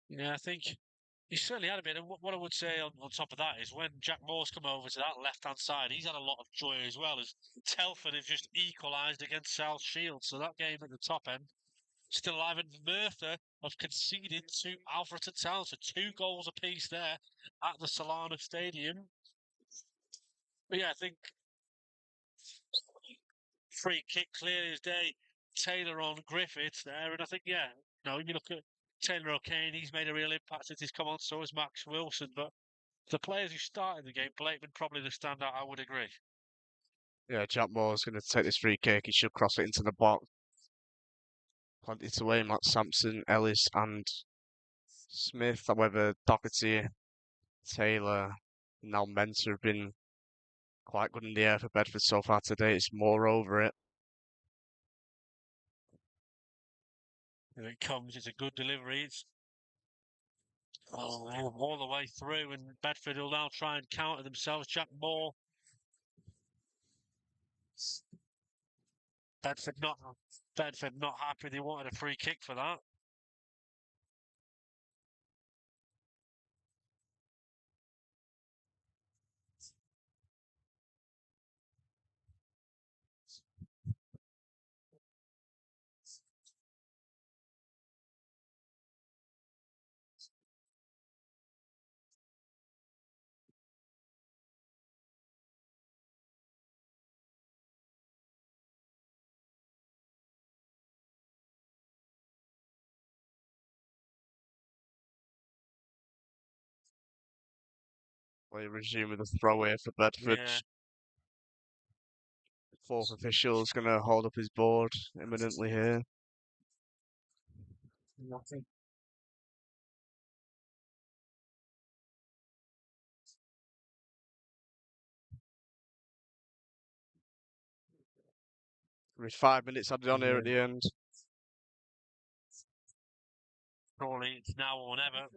Yeah, I think he certainly had a bit. And what I would say on top of that is when Jack Moore's come over to that left-hand side, he's had a lot of joy as well, as Telford have just equalised against South Shield. So that game at the top end, still alive. And Merthyr have conceded to Alfreton Town, so 2 goals apiece there at the Solana Stadium. But yeah, I think free kick clear as day. Taylor on Griffiths there, and I think you look at Taylor O'Kane, he's made a real impact since he's come on. So has Max Wilson, but the players who started the game, Blakeman probably the standout. I would agree. Yeah, Jack Moore's going to take this free kick. He should cross it into the box. Plenty to aim at Sampson, Ellis, and Smith. However, Doherty, Taylor, now Mensah have been quite good in the air for Bedford so far today. It's Moore over it. Here it comes. It's a good delivery. It's all the way through, and Bedford will now try and counter themselves. Jack Moore. Bedford not happy. They wanted a free kick for that. We resume with a throw here for Bedford. Yeah. Fourth official is going to hold up his board imminently here. Nothing. With 5 minutes added on here at the end. Chorley, it's now or never.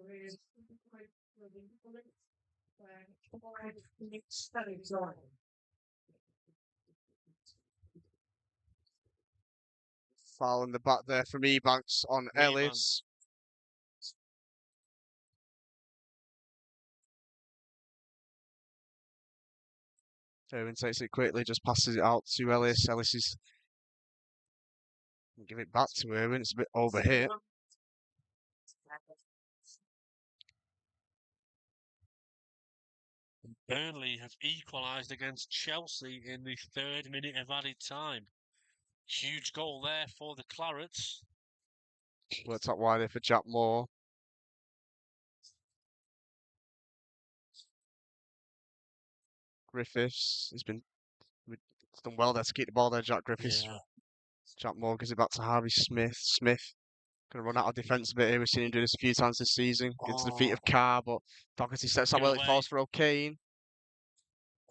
Foul in the back there from Ebanks on Ellis. Owen takes it quickly, just passes it out to Ellis. Ellis is give it back to Owen. It's a bit overhit. Burnley have equalised against Chelsea in the 3rd minute of added time. Huge goal there for the Clarets. Worked out wide here for Jack Moore. Griffiths has been done well there to keep the ball there, Jack Griffiths. Yeah. Jack Moore gives it back to Harvey Smith. Smith going to run out of defence a bit here. We've seen him do this a few times this season. Into the feet of Carr, but Doherty steps out Give it well. It falls for O'Kane.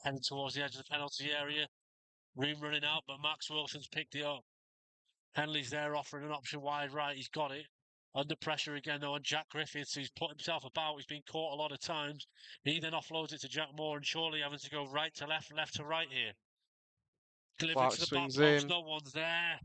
Heading towards the edge of the penalty area. Room running out, but Max Wilson's picked it up. Henley's there offering an option wide right. He's got it. Under pressure again, though, on Jack Griffiths, who's put himself about. He's been caught a lot of times. He then offloads it to Jack Moore, and Chorley having to go right to left, left to right here. Delivered Clark to the back swings post. in. No one's there.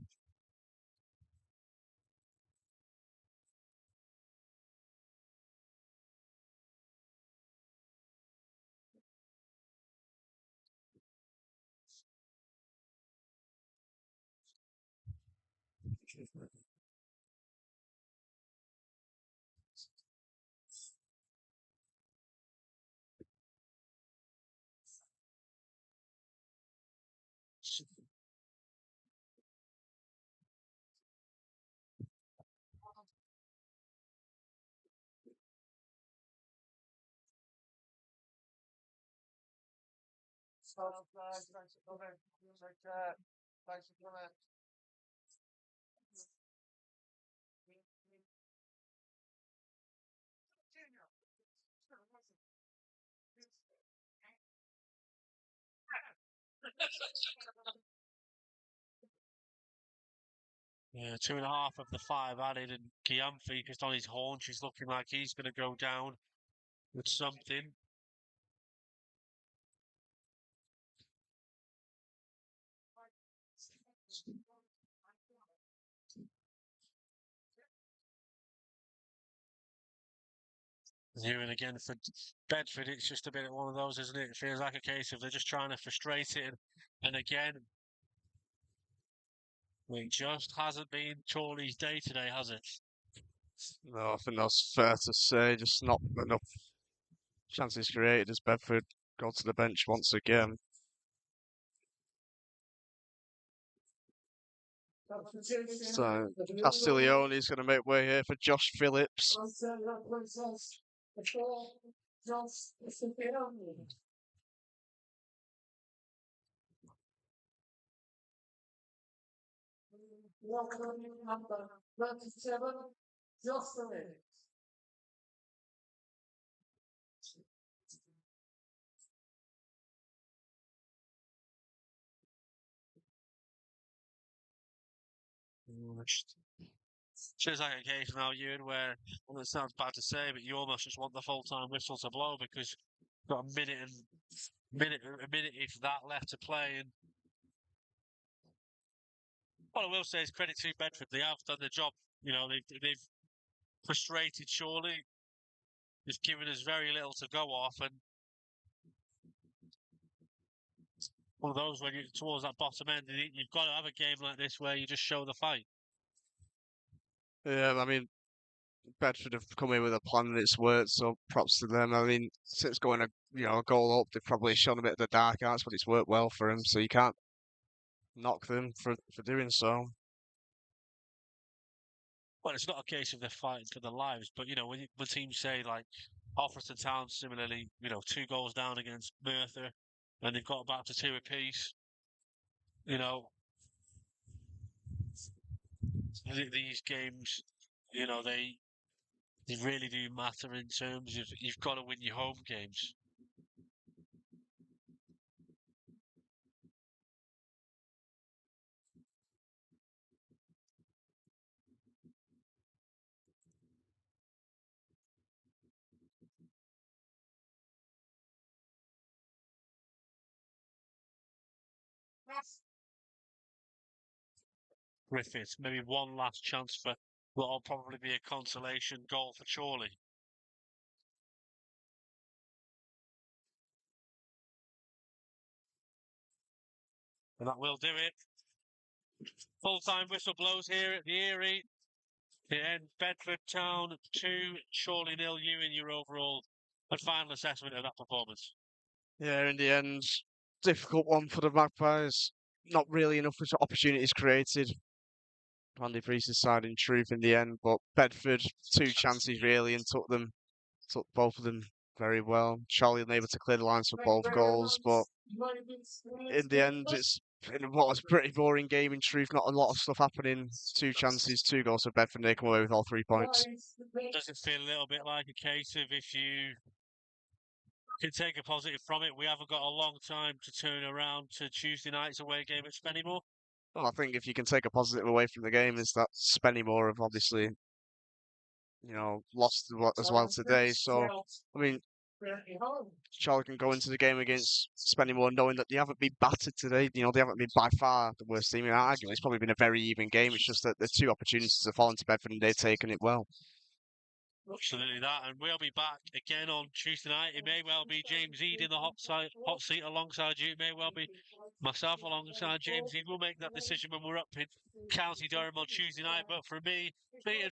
Yeah, 2.5 of the 5 added, and Giamfi just on his haunch. He's looking like he's going to go down with something. Ewan again for Bedford. It's just a bit of one of those, isn't it? It feels like a case of they're just trying to frustrate it. And again, it just hasn't been Chorley's day today, has it? No, I think that's fair to say. Just not enough chances created as Bedford go to the bench once again. So Castiglione is going to make way here for Josh Phillips. Number 27, just a minute. Feels like a case now, Ewan, where, well, it sounds bad to say, but you almost just want the full-time whistle to blow because you've got a minute if that left to play. And what I will say is credit to Bedford, they have done the job. You know, they've frustrated Chorley. They've given us very little to go off, and one of those when you're towards that bottom end, you've got to have a game like this where you just show the fight. Yeah, I mean, Bedford have come in with a plan and it's worked, so props to them. I mean, since going a goal up, they've probably shown a bit of the dark arts, but it's worked well for them, so you can't knock them for doing so. Well, it's not a case of they're fighting for their lives, but, you know, when teams say, like, Bedford Town similarly, you know, 2 goals down against Merthyr, and they've got back to 2 apiece, you know, these games, you know, they really do matter in terms of you've got to win your home games. Griffith, maybe one last chance for what'll probably be a consolation goal for Chorley. And that will do it. Full-time whistle blows here at the Erie. The end, Bedford Town 2, Chorley 0. Ewan, your overall and final assessment of that performance. Yeah, in the end, difficult one for the Magpies. Not really enough opportunities created. Andy Priest's side in truth in the end, but Bedford, 2 chances really and took both of them very well. Charlie unable to clear the lines for both goals, but in the end, it's been what was a pretty boring game in truth. Not a lot of stuff happening. 2 chances, 2 goals for Bedford, and they come away with all 3 points. Does it feel a little bit like a case of if you can take a positive from it, we haven't got a long time to turn around to Tuesday night's away game at Spennymoor? Well, I think if you can take a positive away from the game, is that Spennymoor have obviously, lost as well today. So, I mean, Charlie can go into the game against Spennymoor knowing that they haven't been battered today. You know, they haven't been by far the worst team. Arguably, it's probably been a very even game. It's just that the 2 opportunities have fallen to Bedford and they've taken it well. Absolutely that, and we'll be back again on Tuesday night. It may well be James Eade in the hot seat alongside you. It may well be myself alongside James Eade. We'll make that decision when we're up in County Durham on Tuesday night. But for me, Pete